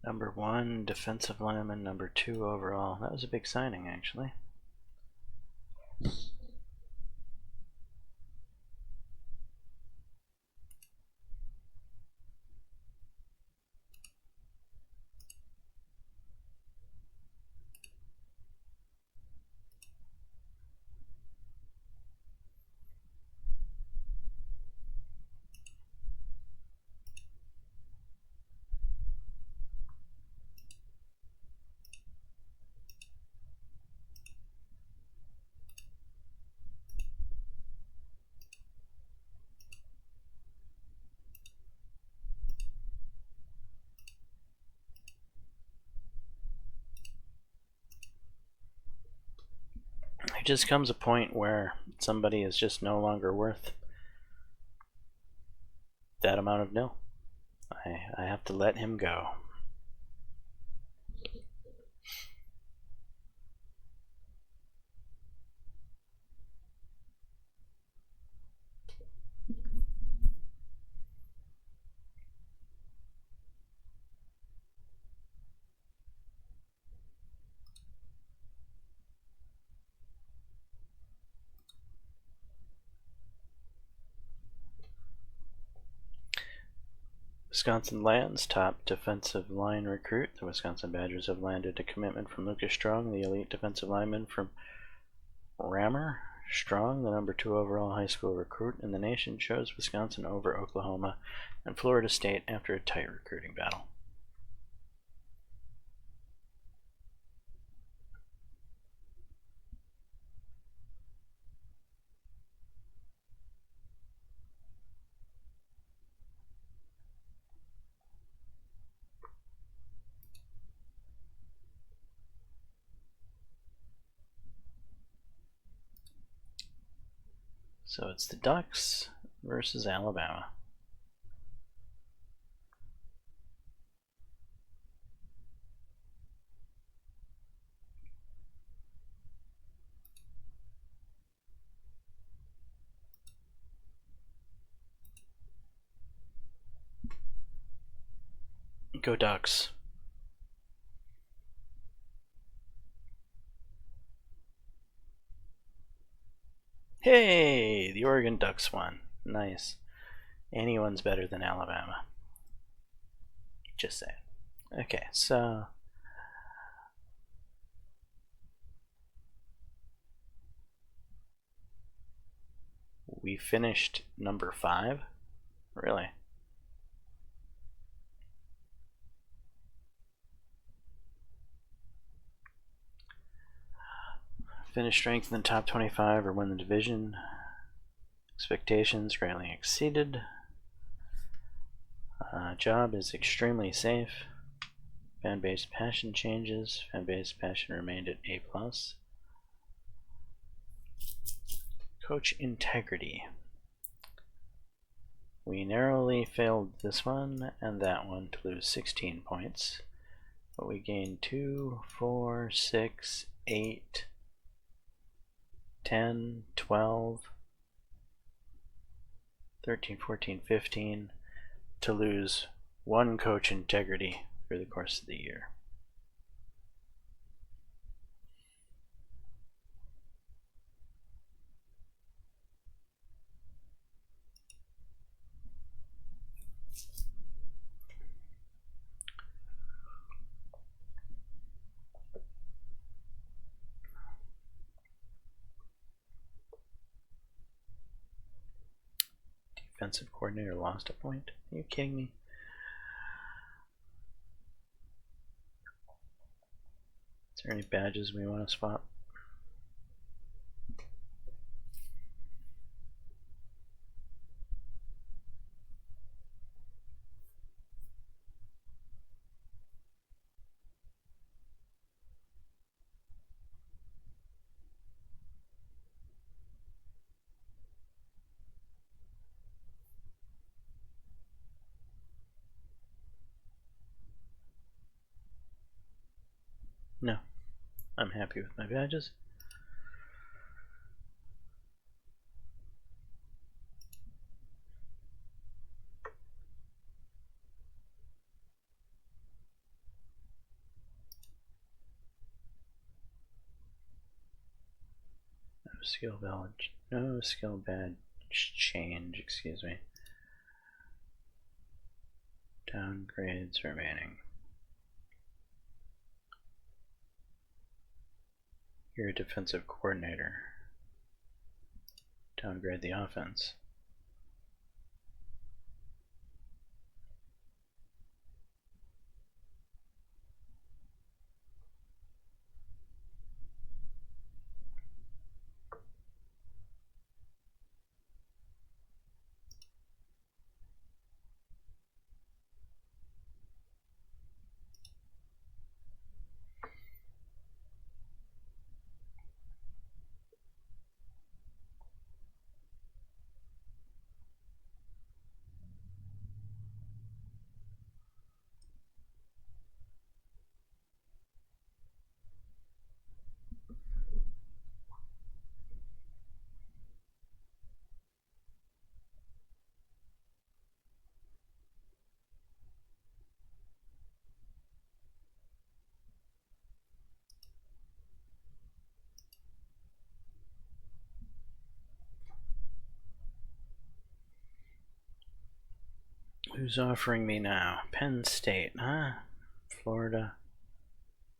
Number 1 defensive lineman, number 2 overall. That was a big signing, actually. just comes a point where somebody is just no longer worth that amount of nil. I have to let him go. Wisconsin lands top defensive line recruit. The Wisconsin Badgers have landed a commitment from Lucas Strong, the elite defensive lineman from Rammer. Strong, the number 2 overall high school recruit in the nation, chose Wisconsin over Oklahoma and Florida State after a tight recruiting battle. So it's the Ducks versus Alabama. Go Ducks. Hey, the Oregon Ducks won. Nice. Anyone's better than Alabama. Just saying. Okay, so we finished number 5? Really? Finish strength in the top 25 or win the division. Expectations greatly exceeded. Job is extremely safe. Fan base passion changes. Fan base passion remained at A+. Coach integrity. We narrowly failed this one and that one to lose 16 points. But we gained 2, 4, 6, 8, 10, 12, 13, 14, 15 to lose 1 coach integrity through the course of the year. Defensive coordinator lost a point? Are you kidding me? Is there any badges we want to swap? No, I'm happy with my badges. No skill badge change, excuse me. Downgrades remaining. You're a defensive coordinator. Downgrade the offense. Who's offering me now? Penn State, huh? Florida,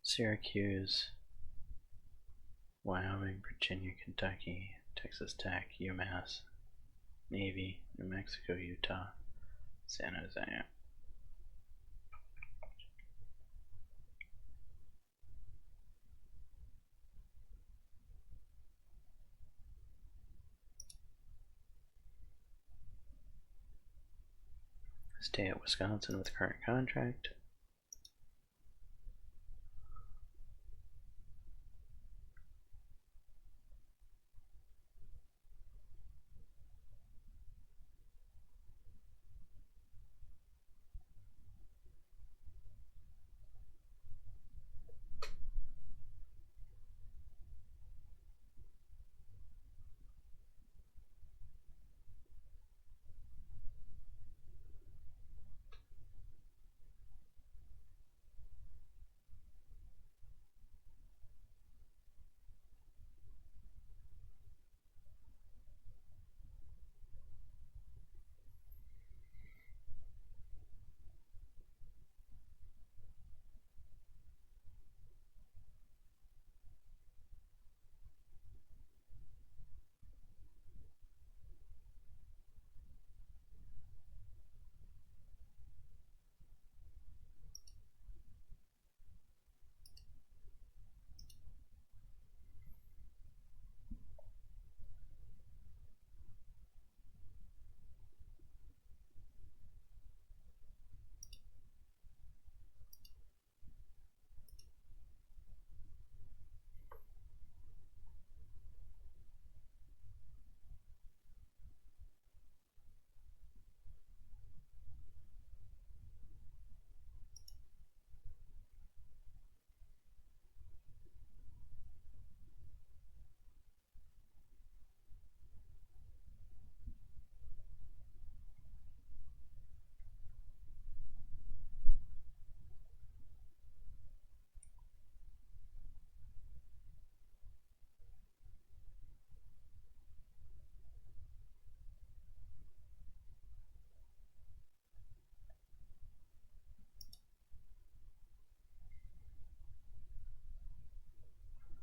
Syracuse, Wyoming, Virginia, Kentucky, Texas Tech, UMass, Navy, New Mexico, Utah, San Jose. Stay at Wisconsin with current contract.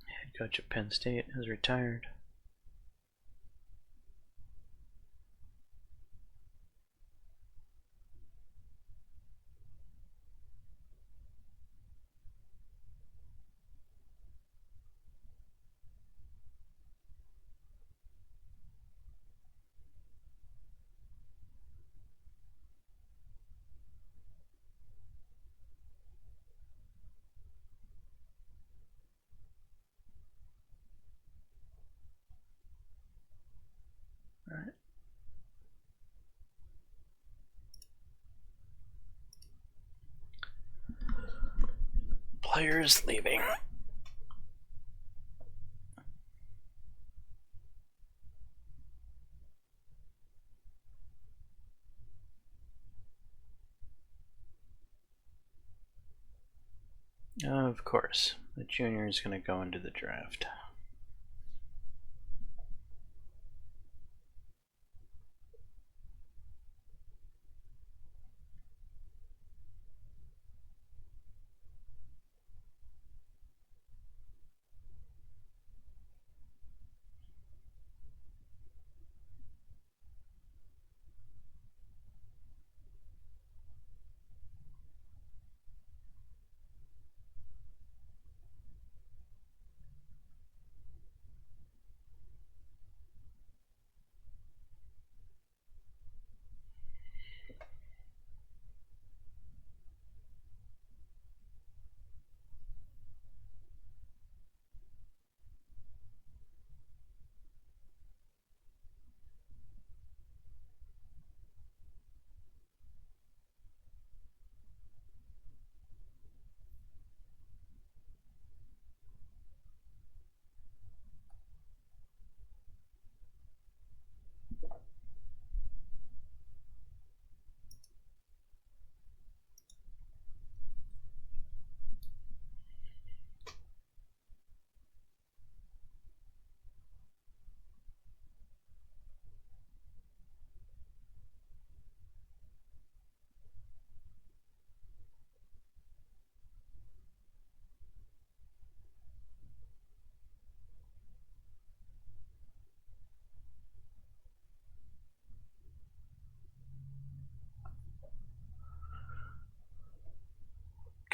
Head coach at Penn State has retired. All right. Players leaving. Of course, the junior is going to go into the draft.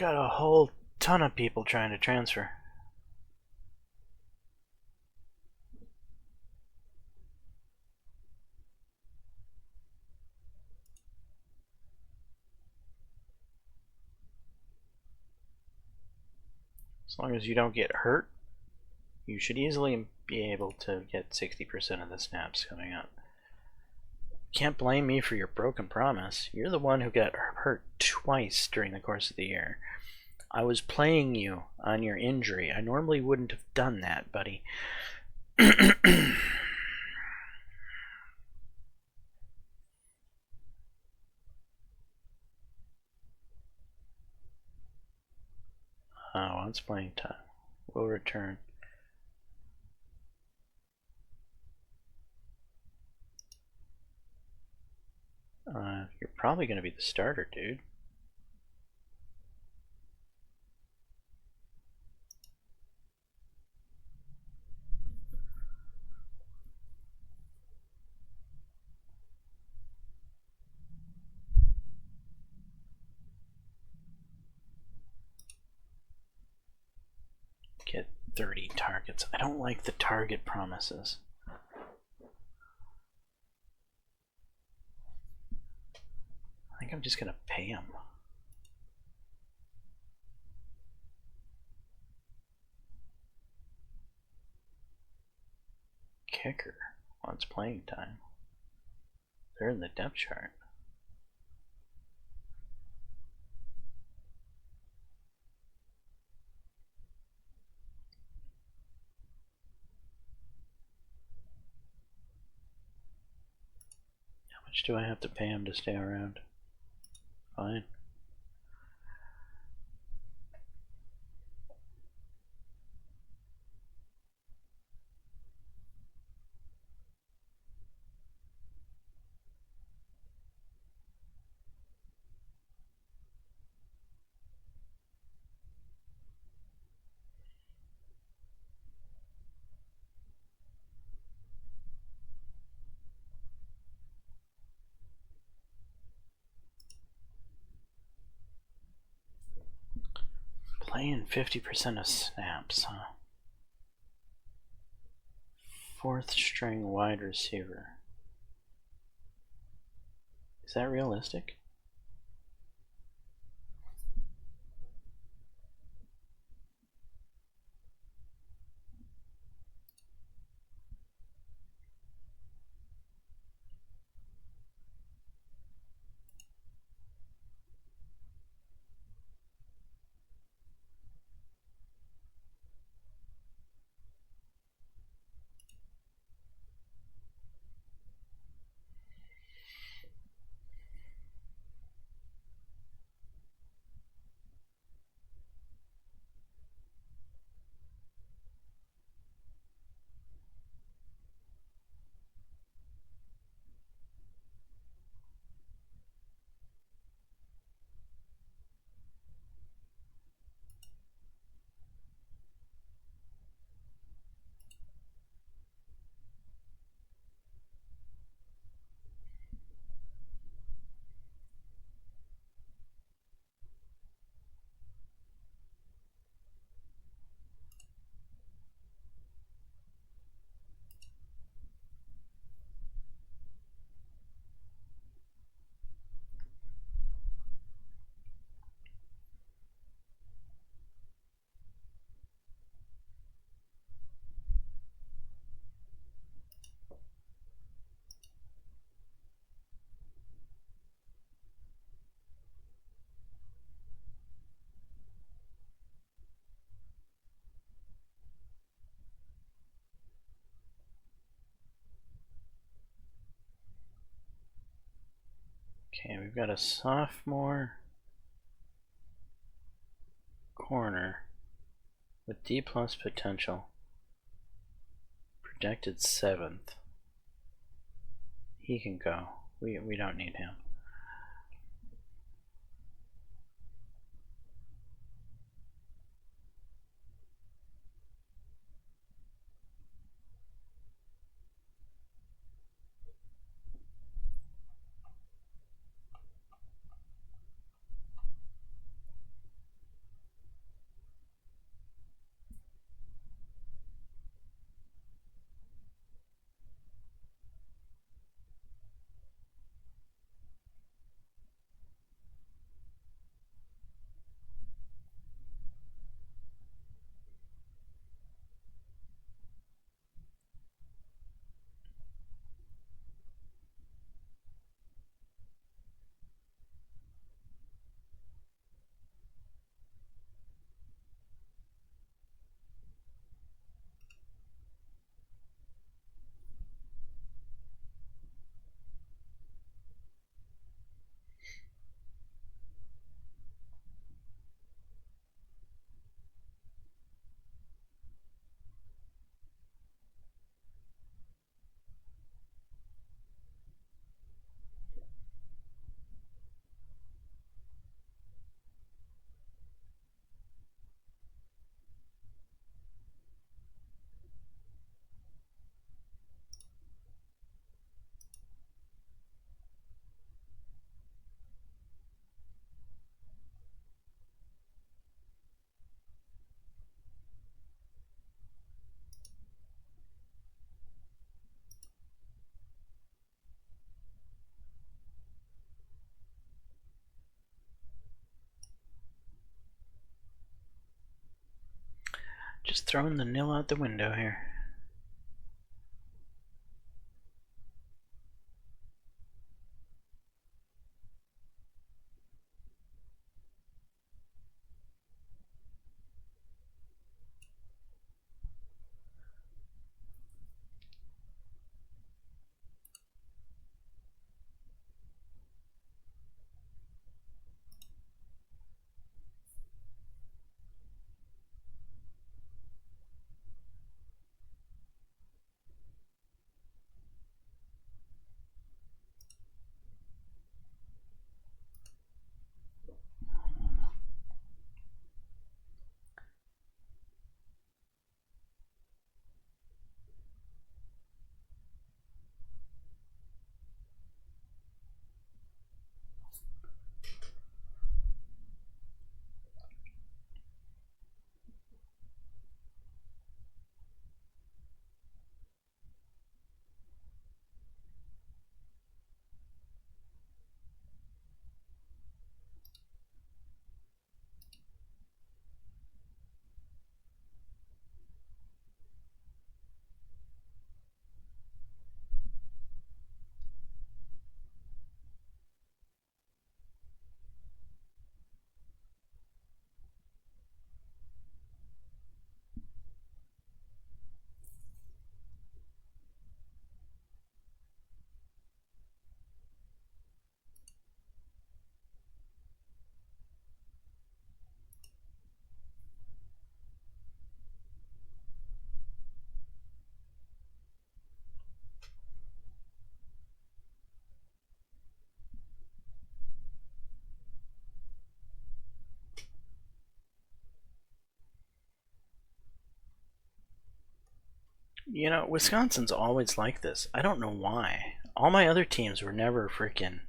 got a whole ton of people trying to transfer. As long as you don't get hurt, you should easily be able to get 60% of the snaps coming up. Can't blame me for your broken promise. You're the one who got hurt twice during the course of the year. I was playing you on your injury. I normally wouldn't have done that, buddy. Once playing time will return. You're probably going to be the starter, dude. Get 30 targets. I don't like the target promises. I think I'm just going to pay him. Kicker wants playing time. They're in the depth chart. How much do I have to pay him to stay around? Fine. Playing 50% of snaps, huh? Fourth string wide receiver. Is that realistic? Okay, we've got a sophomore corner with D plus potential. Projected 7th. He can go. We don't need him. Just throwing the nil out the window here. You know, Wisconsin's always like this. I don't know why. All my other teams were never freaking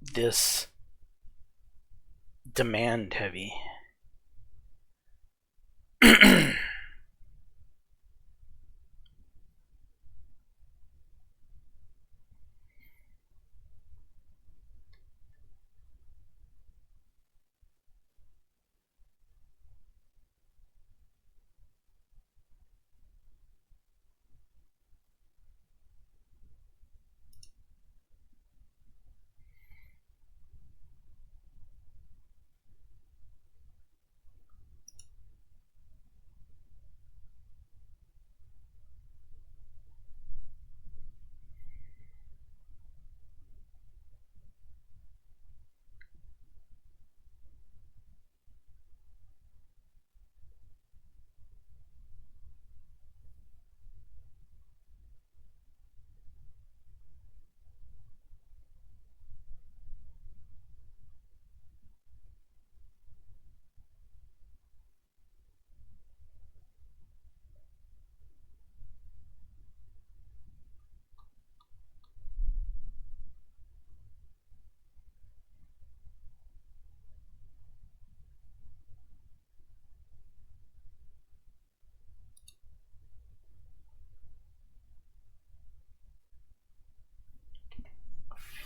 this demand heavy.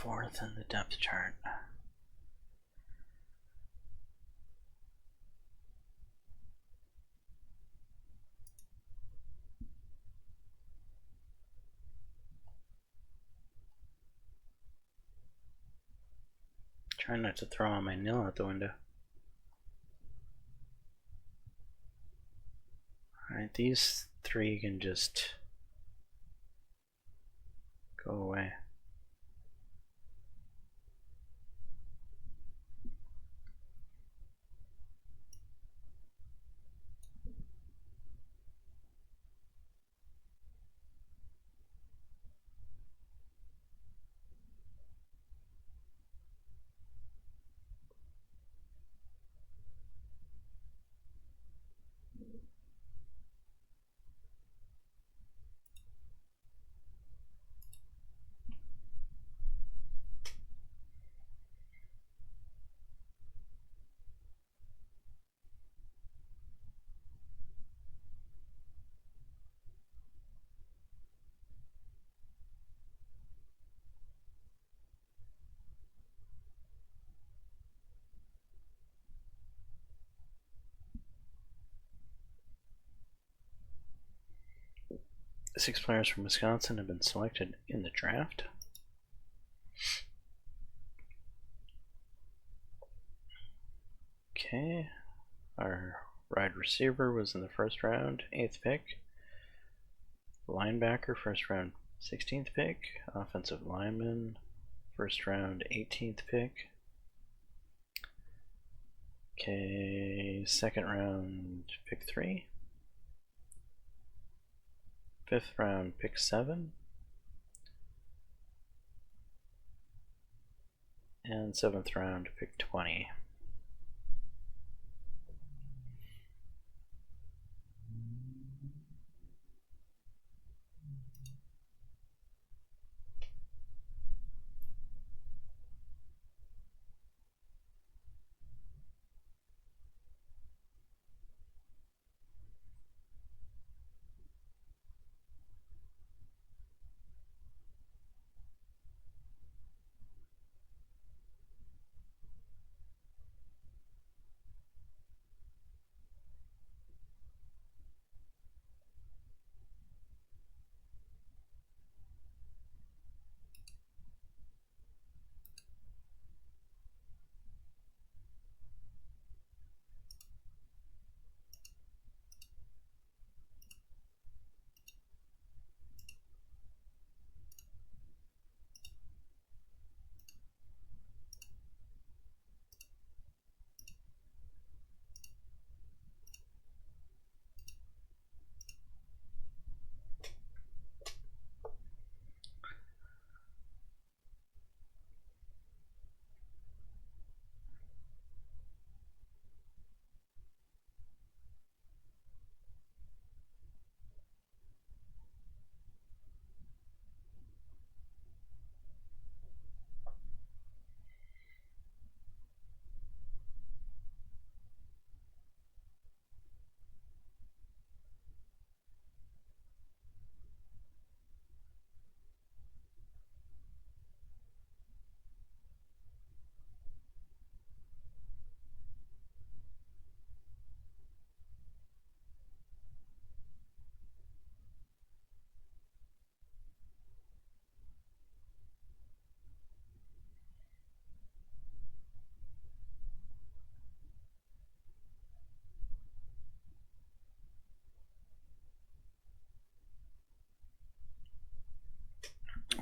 Fourth in the depth chart. Trying not to throw on my nil out the window. Alright, these three can just go away. 6 players from Wisconsin have been selected in the draft. Okay, our wide receiver was in the first round, 8th pick. Linebacker, first round, 16th pick. Offensive lineman, first round, 18th pick. Okay, second round, pick 3. 5th round, pick 7. And 7th round, pick 20.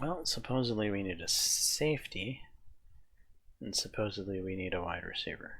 Well, supposedly we need a safety, and supposedly we need a wide receiver.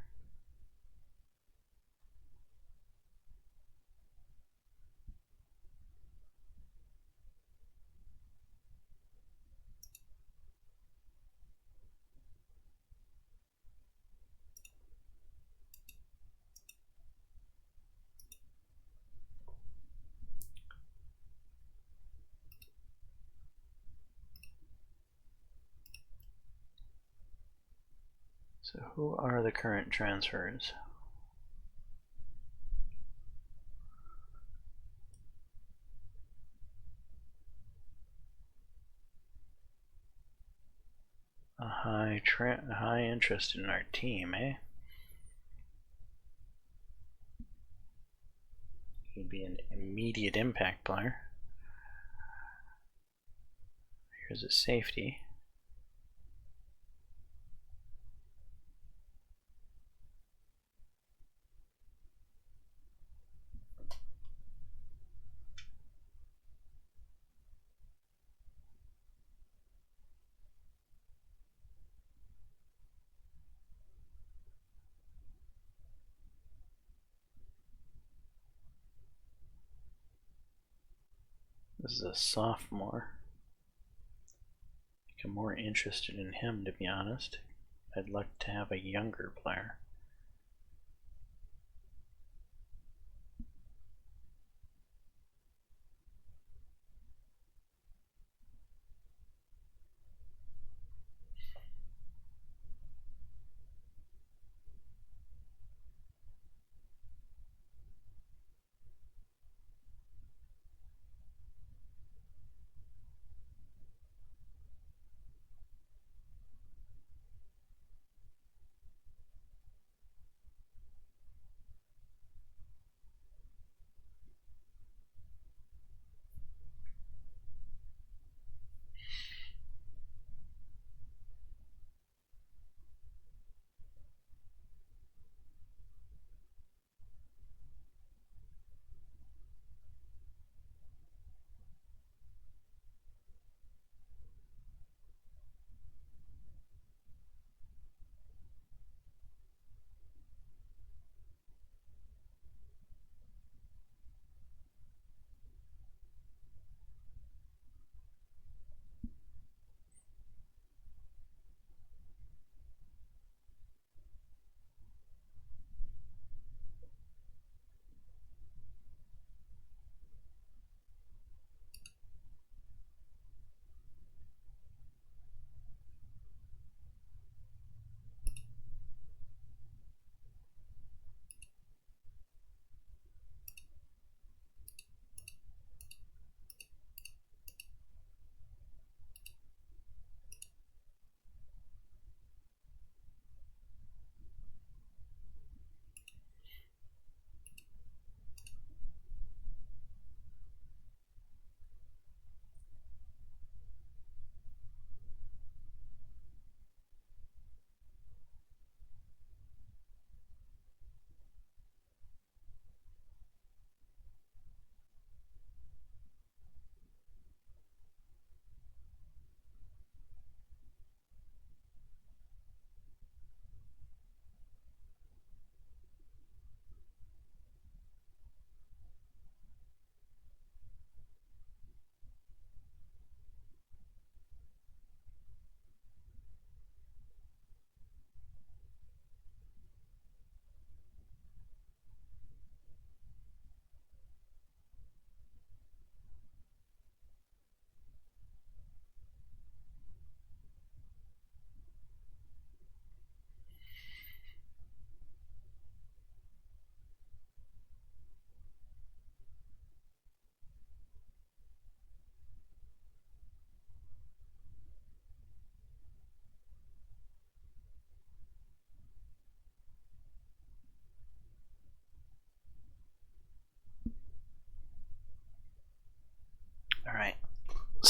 So who are the current transfers? A high interest in our team, eh? He'd be an immediate impact player. Here's a safety. This is a sophomore. I'm more interested in him, to be honest. I'd like to have a younger player.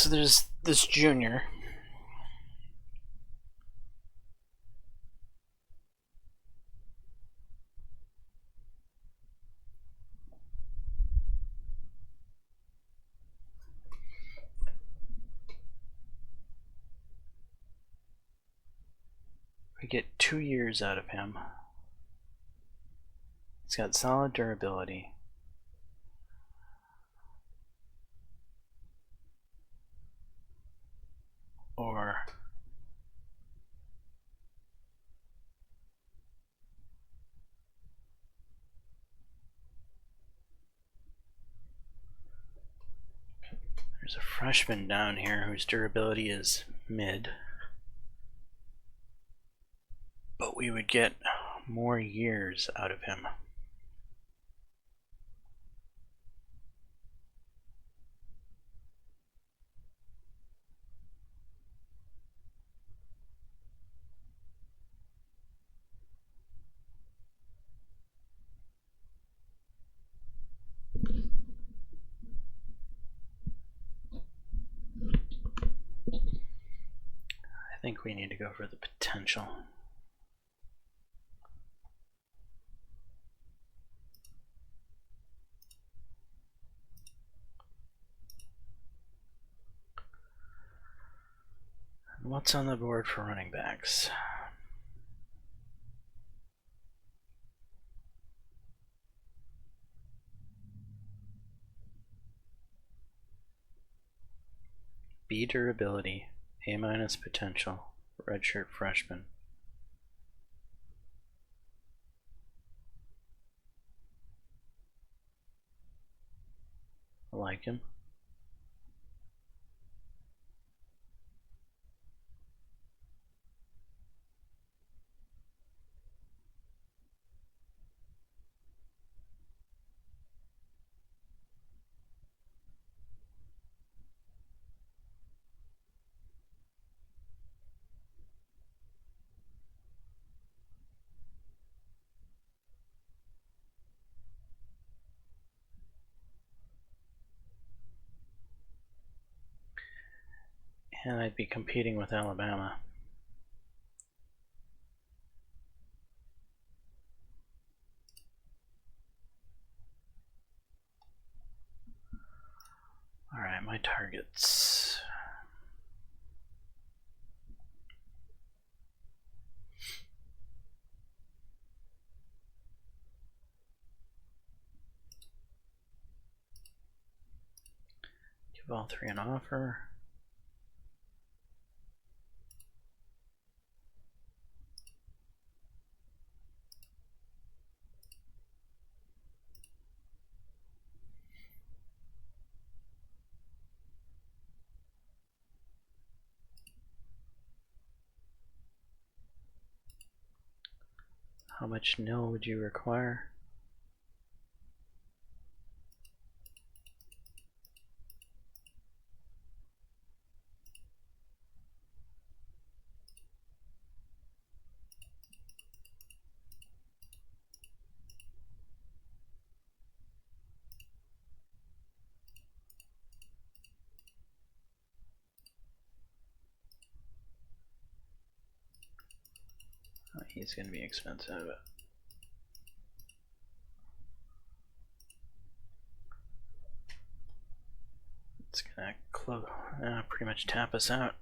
So there's this junior. We get 2 years out of him. He's got solid durability. Or there's a freshman down here whose durability is mid. But we would get more years out of him. I think we need to go for the potential. And what's on the board for running backs? B durability, A minus potential, redshirt freshman. I like him. And I'd be competing with Alabama. Alright, my targets. Give all three an offer. How much nil would you require? Oh, he's going to be expensive. It's going to pretty much tap us out.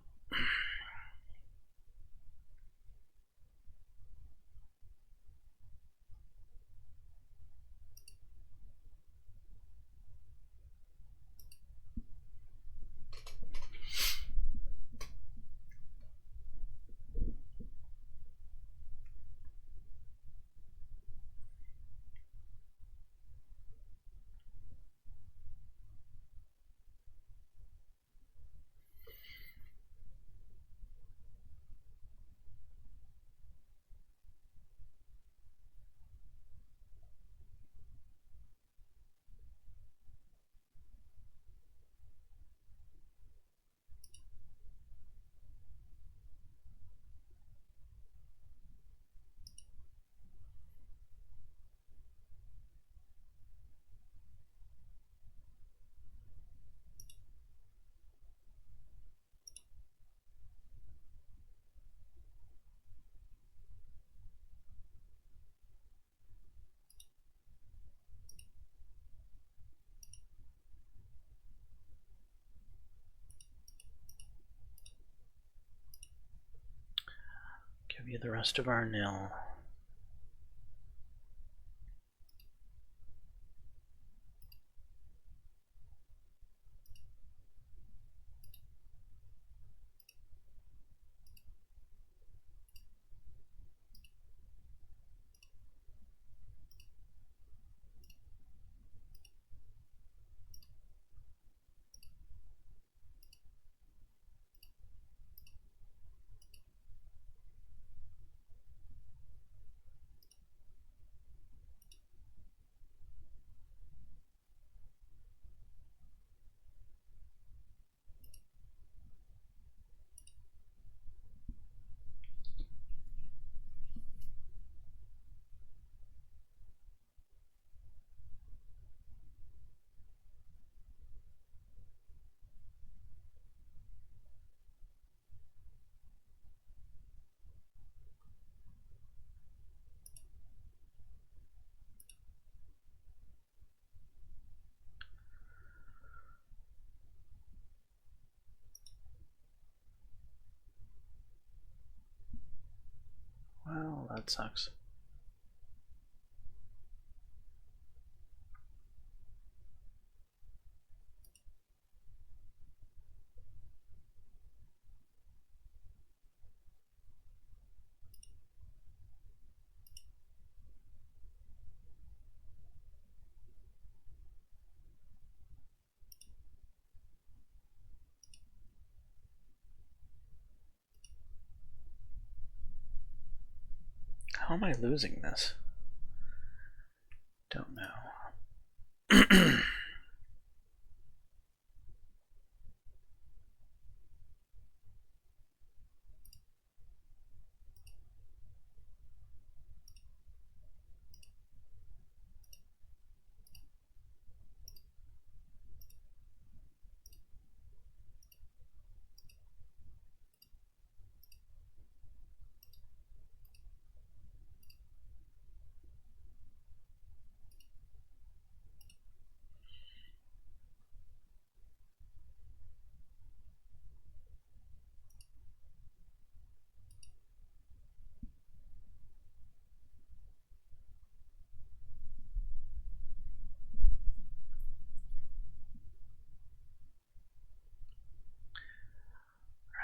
give you the rest of our nil. Well, that sucks. How am I losing this? Don't know.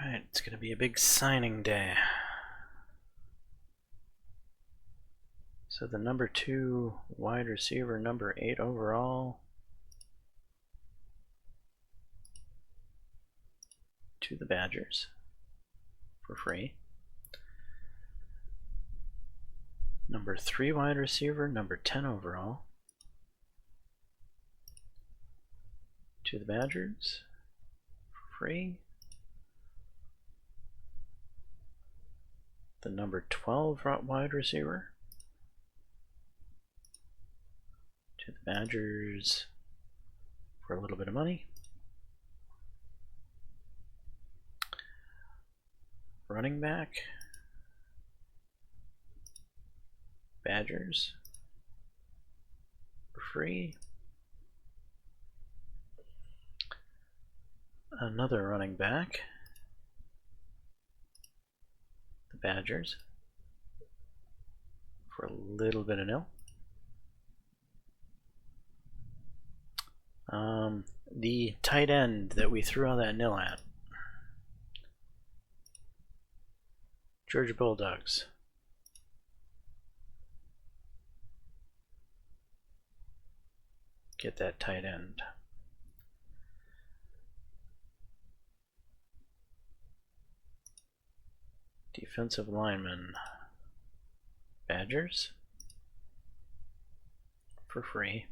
Alright, it's gonna be a big signing day. So the number 2 wide receiver, number 8 overall, to the Badgers for free. Number 3 wide receiver, number 10 overall, to the Badgers for free. The number 12 wide receiver, to the Badgers for a little bit of money. Running back, Badgers for free. Another running back, the Badgers for a little bit of nil. The tight end that we threw all that nil at, Georgia Bulldogs. Get that tight end. Defensive lineman, Badgers for free.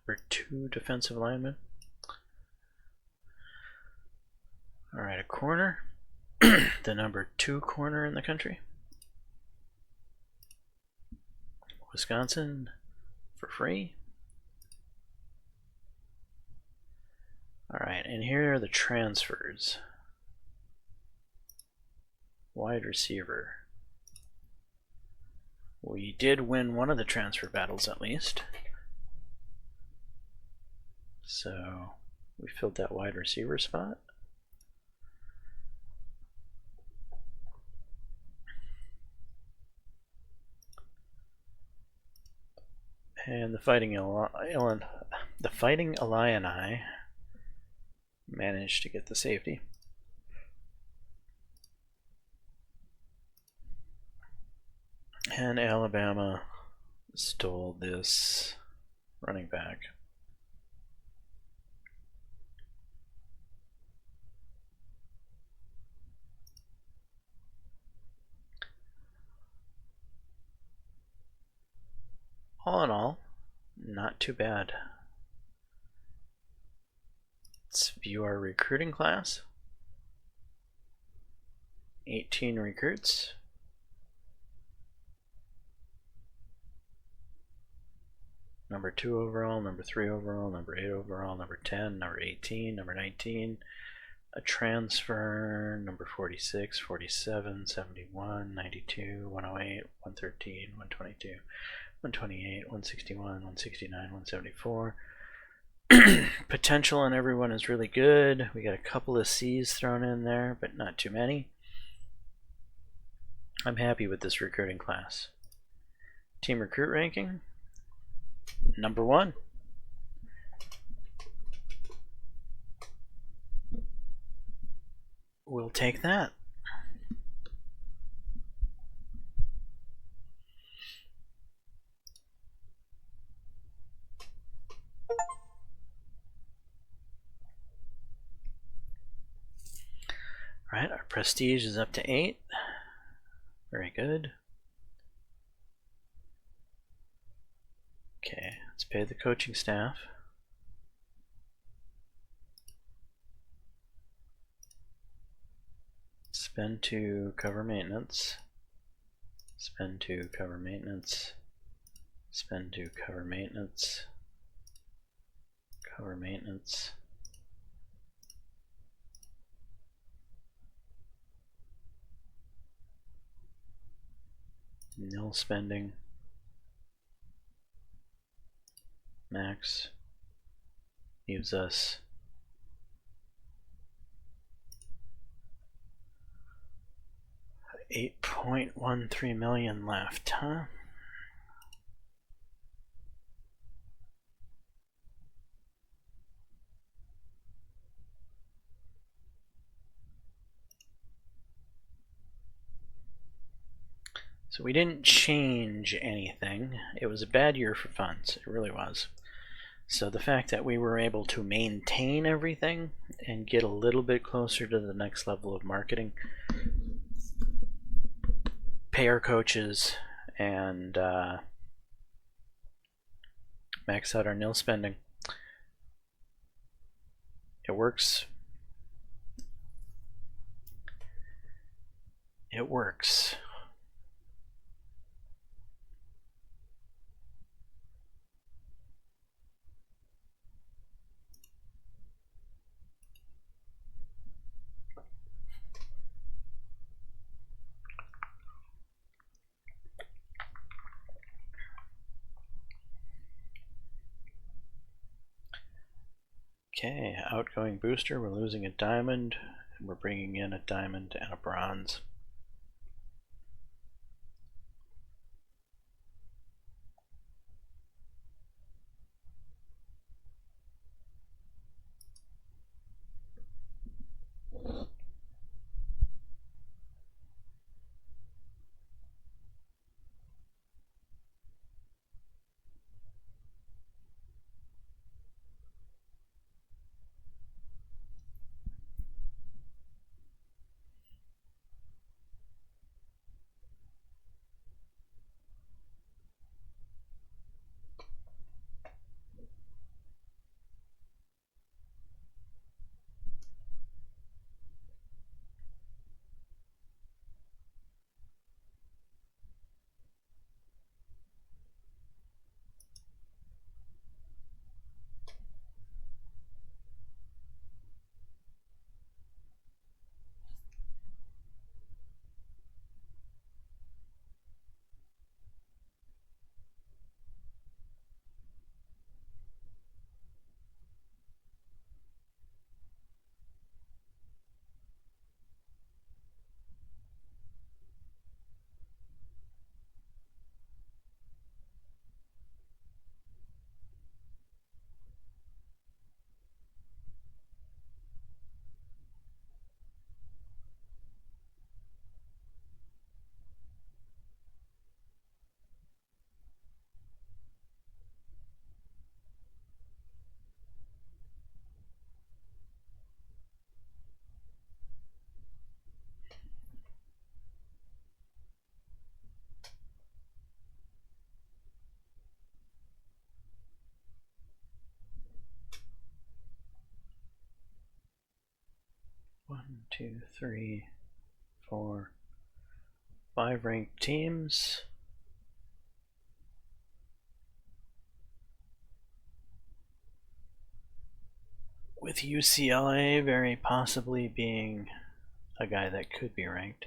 Number 2 defensive lineman. Alright, a corner. The number 2 corner in the country, Wisconsin for free. Alright, and here are the transfers. Wide receiver. We did win one of the transfer battles at least. So we filled that wide receiver spot. And the Fighting Illini managed to get the safety. And Alabama stole this running back. All in all, not too bad. Let's view our recruiting class. 18 recruits. Number 2 overall, number 3 overall, number 8 overall, number 10, number 18, number 19. A transfer, number 46, 47, 71, 92, 108, 113, 122, 128, 161, 169, 174. Potential on everyone is really good. We got a couple of C's thrown in there, but not too many. I'm happy with this recruiting class. Team recruit ranking, number 1. We'll take that. All right, our prestige is up to 8. Very good. Okay, let's pay the coaching staff. Spend to cover maintenance. Spend to cover maintenance. Spend to cover maintenance. Cover maintenance. Nil spending. Max leaves us $8.13 million left, huh? So we didn't change anything. It was a bad year for funds. It really was. So the fact that we were able to maintain everything and get a little bit closer to the next level of marketing, pay our coaches, and max out our nil spending. It works. It works. Okay, outgoing booster, we're losing a diamond, and we're bringing in a diamond and a bronze. 1, 2, 3, 4, 5 ranked teams. With UCLA very possibly being a guy that could be ranked.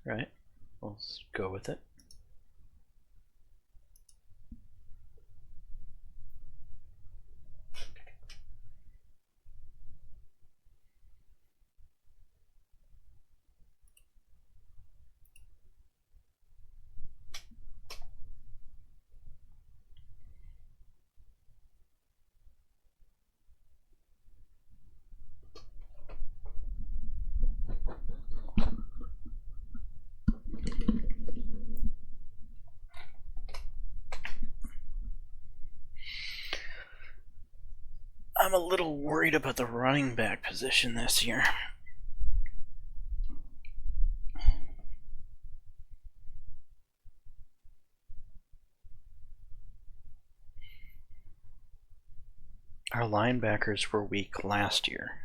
Right, we'll go with it. I'm a little worried about the running back position this year. Our linebackers were weak last year.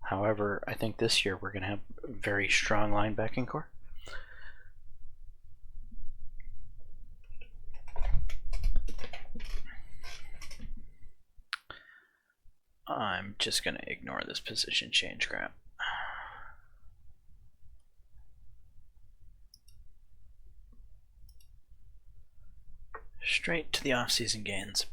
However, I think this year we're going to have a very strong linebacking core. I'm just going to ignore this position change crap. Straight to the off-season gains.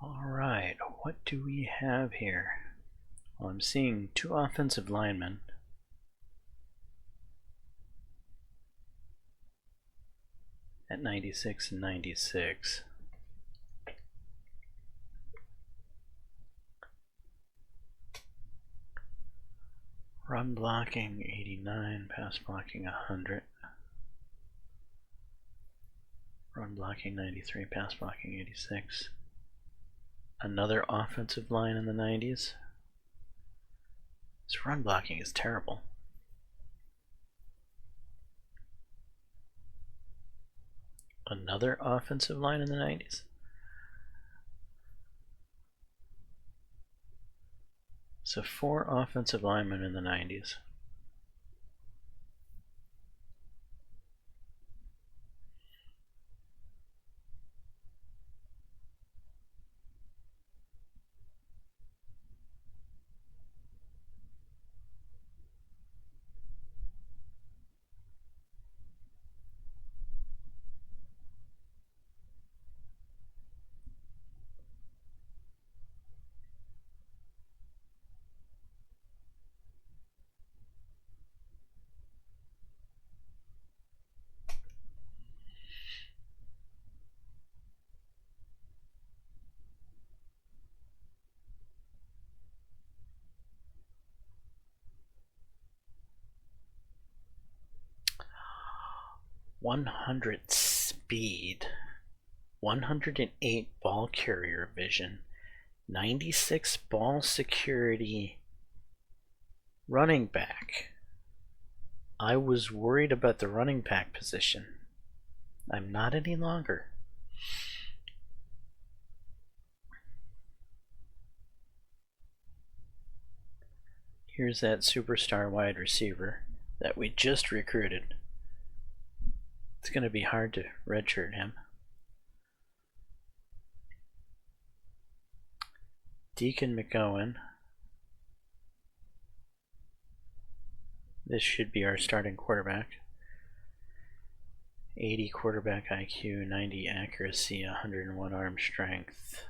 Alright, what do we have here? Well, I'm seeing 2 offensive linemen. At 96 and 96. Run blocking 89, pass blocking 100. Run blocking 93, pass blocking 86. Another offensive line in the 90s. This run blocking is terrible. Another offensive line in the 90s. So 4 offensive linemen in the 90s. .100 speed, 108 ball carrier vision, 96 ball security running back. I was worried about the running back position. I'm not any longer. Here's that superstar wide receiver that we just recruited. It's going to be hard to redshirt him. Deacon McGowan. This should be our starting quarterback. 80 quarterback IQ, 90 accuracy, 101 arm strength.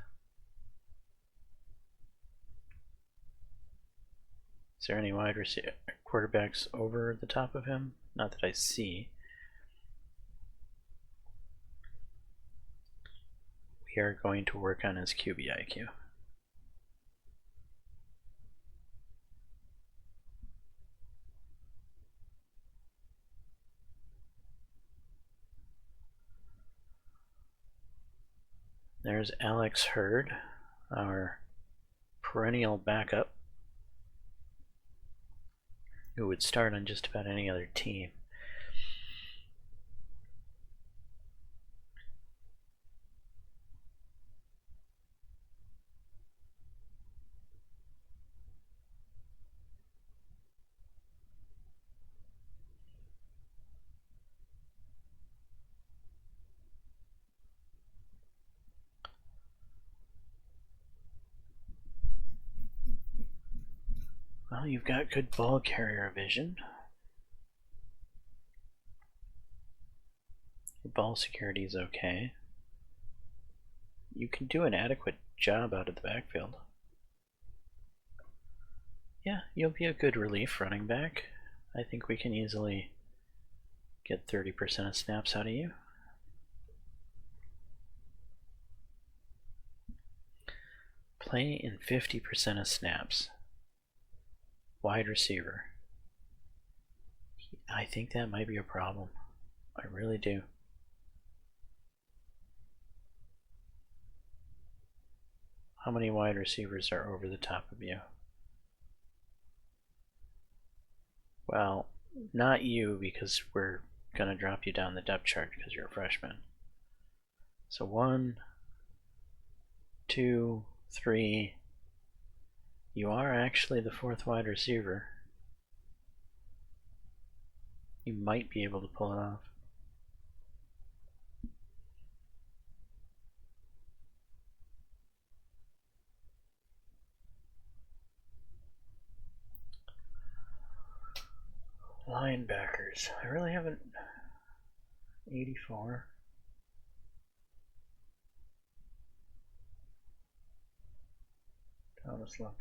Is there any wide receiver quarterbacks over the top of him? Not that I see. We are going to work on his QB IQ. There's Alex Hurd, our perennial backup, who would start on just about any other team. Well, you've got good ball carrier vision. Your ball security is okay. You can do an adequate job out of the backfield. Yeah, you'll be a good relief running back. I think we can easily get 30% of snaps out of you. Play in 50% of snaps. Wide receiver. I think that might be a problem. I really do. How many wide receivers are over the top of you? Well, not you, because we're going to drop you down the depth chart because you're a freshman. So 1, 2, 3. You are actually the 4th wide receiver. You might be able to pull it off. Linebackers. I really haven't. 84. Thomas Lopez.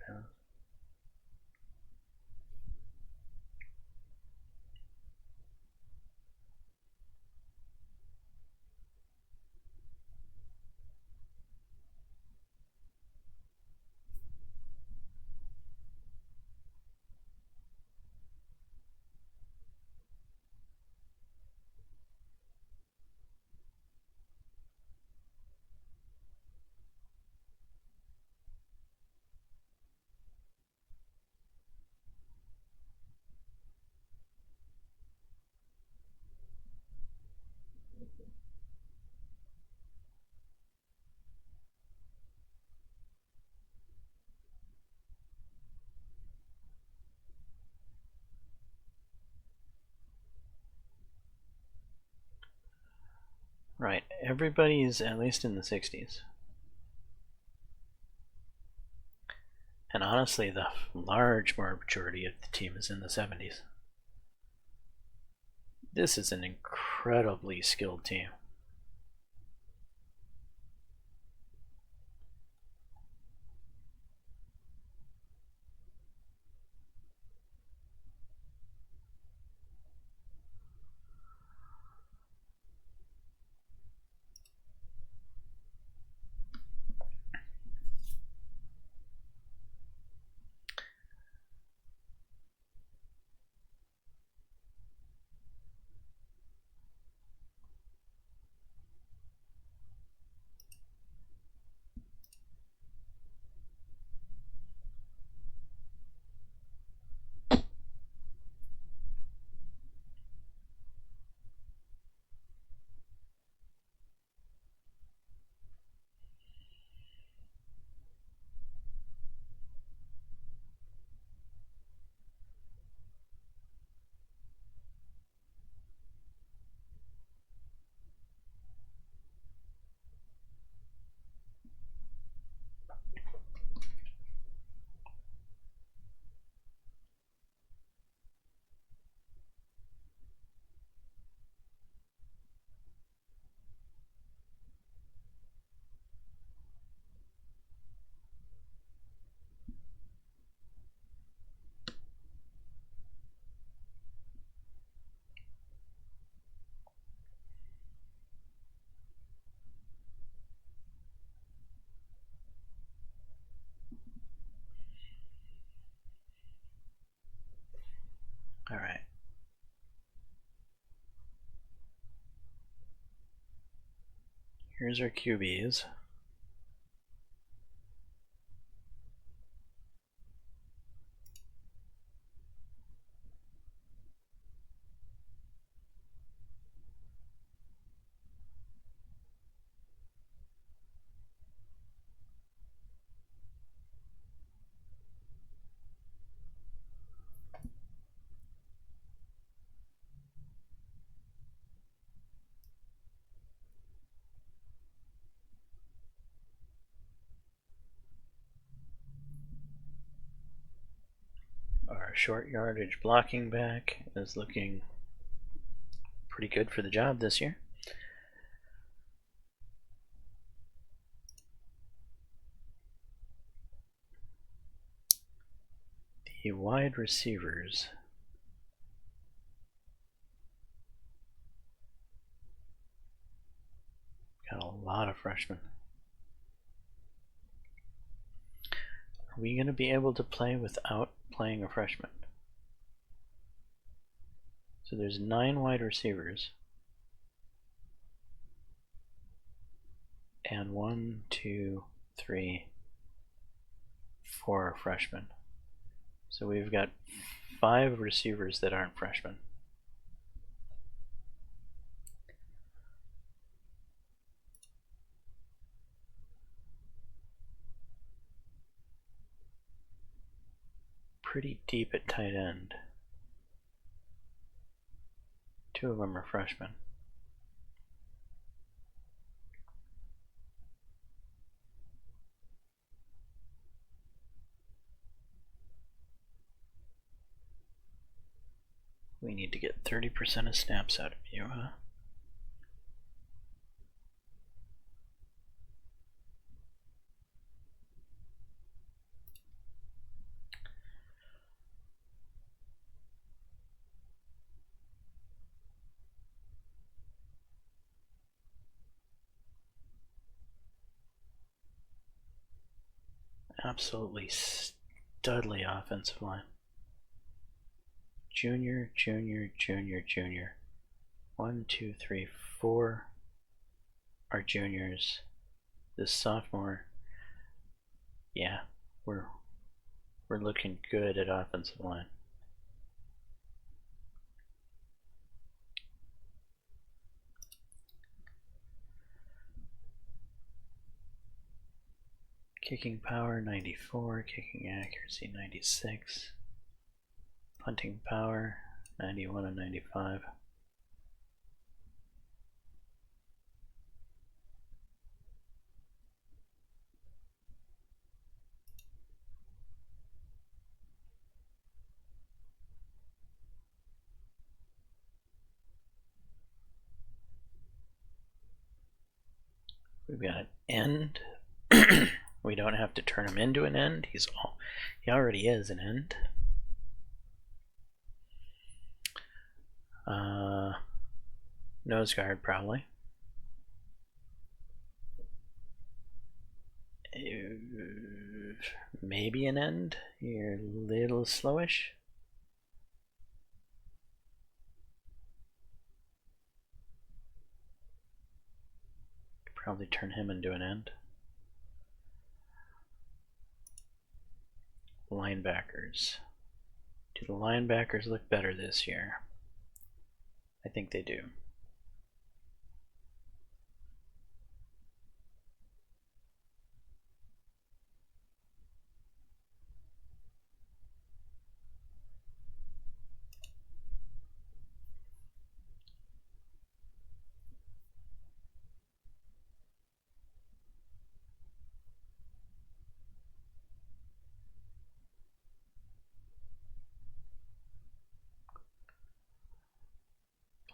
Right, everybody is at least in the 60s. And honestly, the large majority of the team is in the 70s. This is an incredibly skilled team. Here's our QBs. Our short yardage blocking back is looking pretty good for the job this year. The wide receivers. Got a lot of freshmen. Are we going to be able to play without playing a freshman? So there's 9 wide receivers. And 1, 2, 3, 4 freshmen. So we've got 5 receivers that aren't freshmen. Pretty deep at tight end. 2 of them are freshmen. We need to get 30% of snaps out of you, huh? Absolutely studly offensive line. Junior, junior, junior, junior. 1, 2, 3, 4 are juniors. This sophomore, yeah, we're looking good at offensive line. Kicking power 94, kicking accuracy 96, punting power 91 and 95. We've got an end. We don't have to turn him into an end. He already is an end. Nose guard probably. Maybe an end. You're a little slowish. Could probably turn him into an end. Linebackers. Do the linebackers look better this year? I think they do.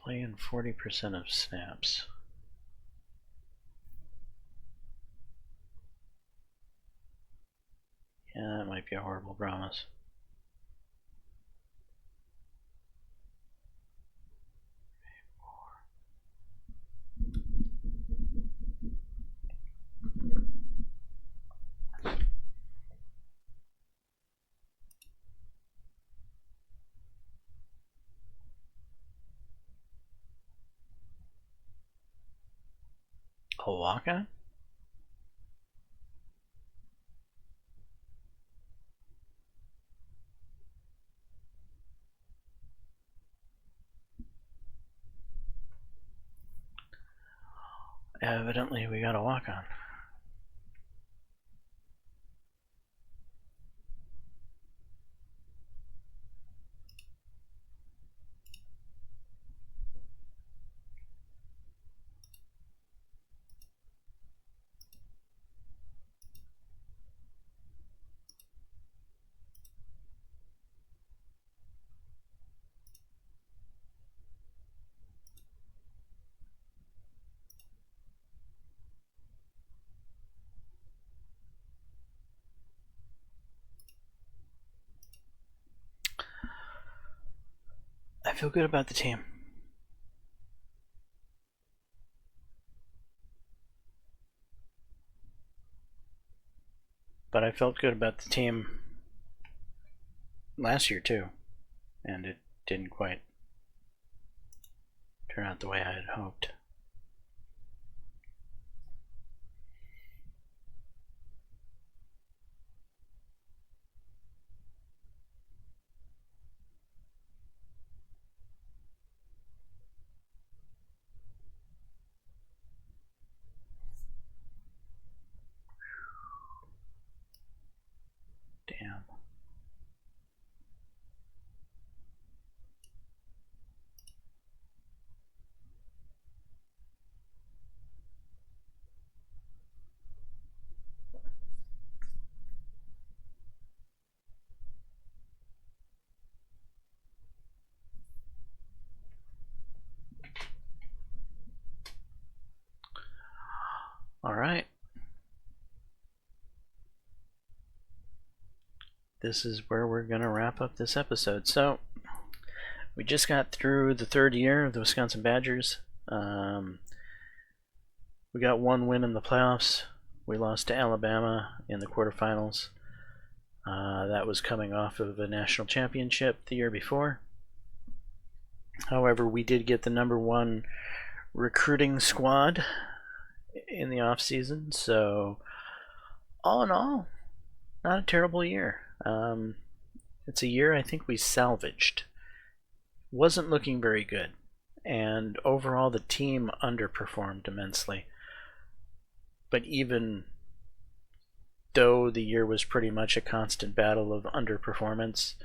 Playing 40% of snaps. Yeah, that might be a horrible promise. A walk-on? Evidently we got a walk-on. I feel good about the team. But I felt good about the team last year too, and it didn't quite turn out the way I had hoped. Damn. All right. This is where we're going to wrap up this episode. So, we just got through the third year of the Wisconsin Badgers. We got one win in the playoffs. We lost to Alabama in the quarterfinals. That was coming off of a national championship the year before. However, we did get the #1 recruiting squad in the offseason. So, all in all, not a terrible year. It's a year I think we salvaged. Wasn't looking very good, and overall the team underperformed immensely. But even though the year was pretty much a constant battle of underperformance,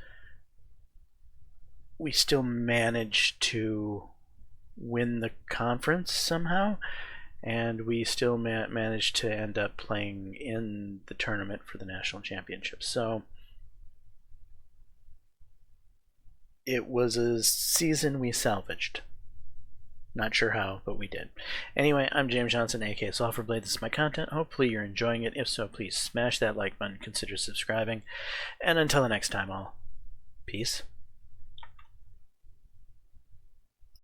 we still managed to win the conference somehow, and we still managed to end up playing in the tournament for the national championship. So it was a season we salvaged. Not sure how, but we did. Anyway, I'm James Johnson, aka Sulfurblade. This is my content. Hopefully you're enjoying it. If so, please smash that like button, consider subscribing, and until the next time, all, peace.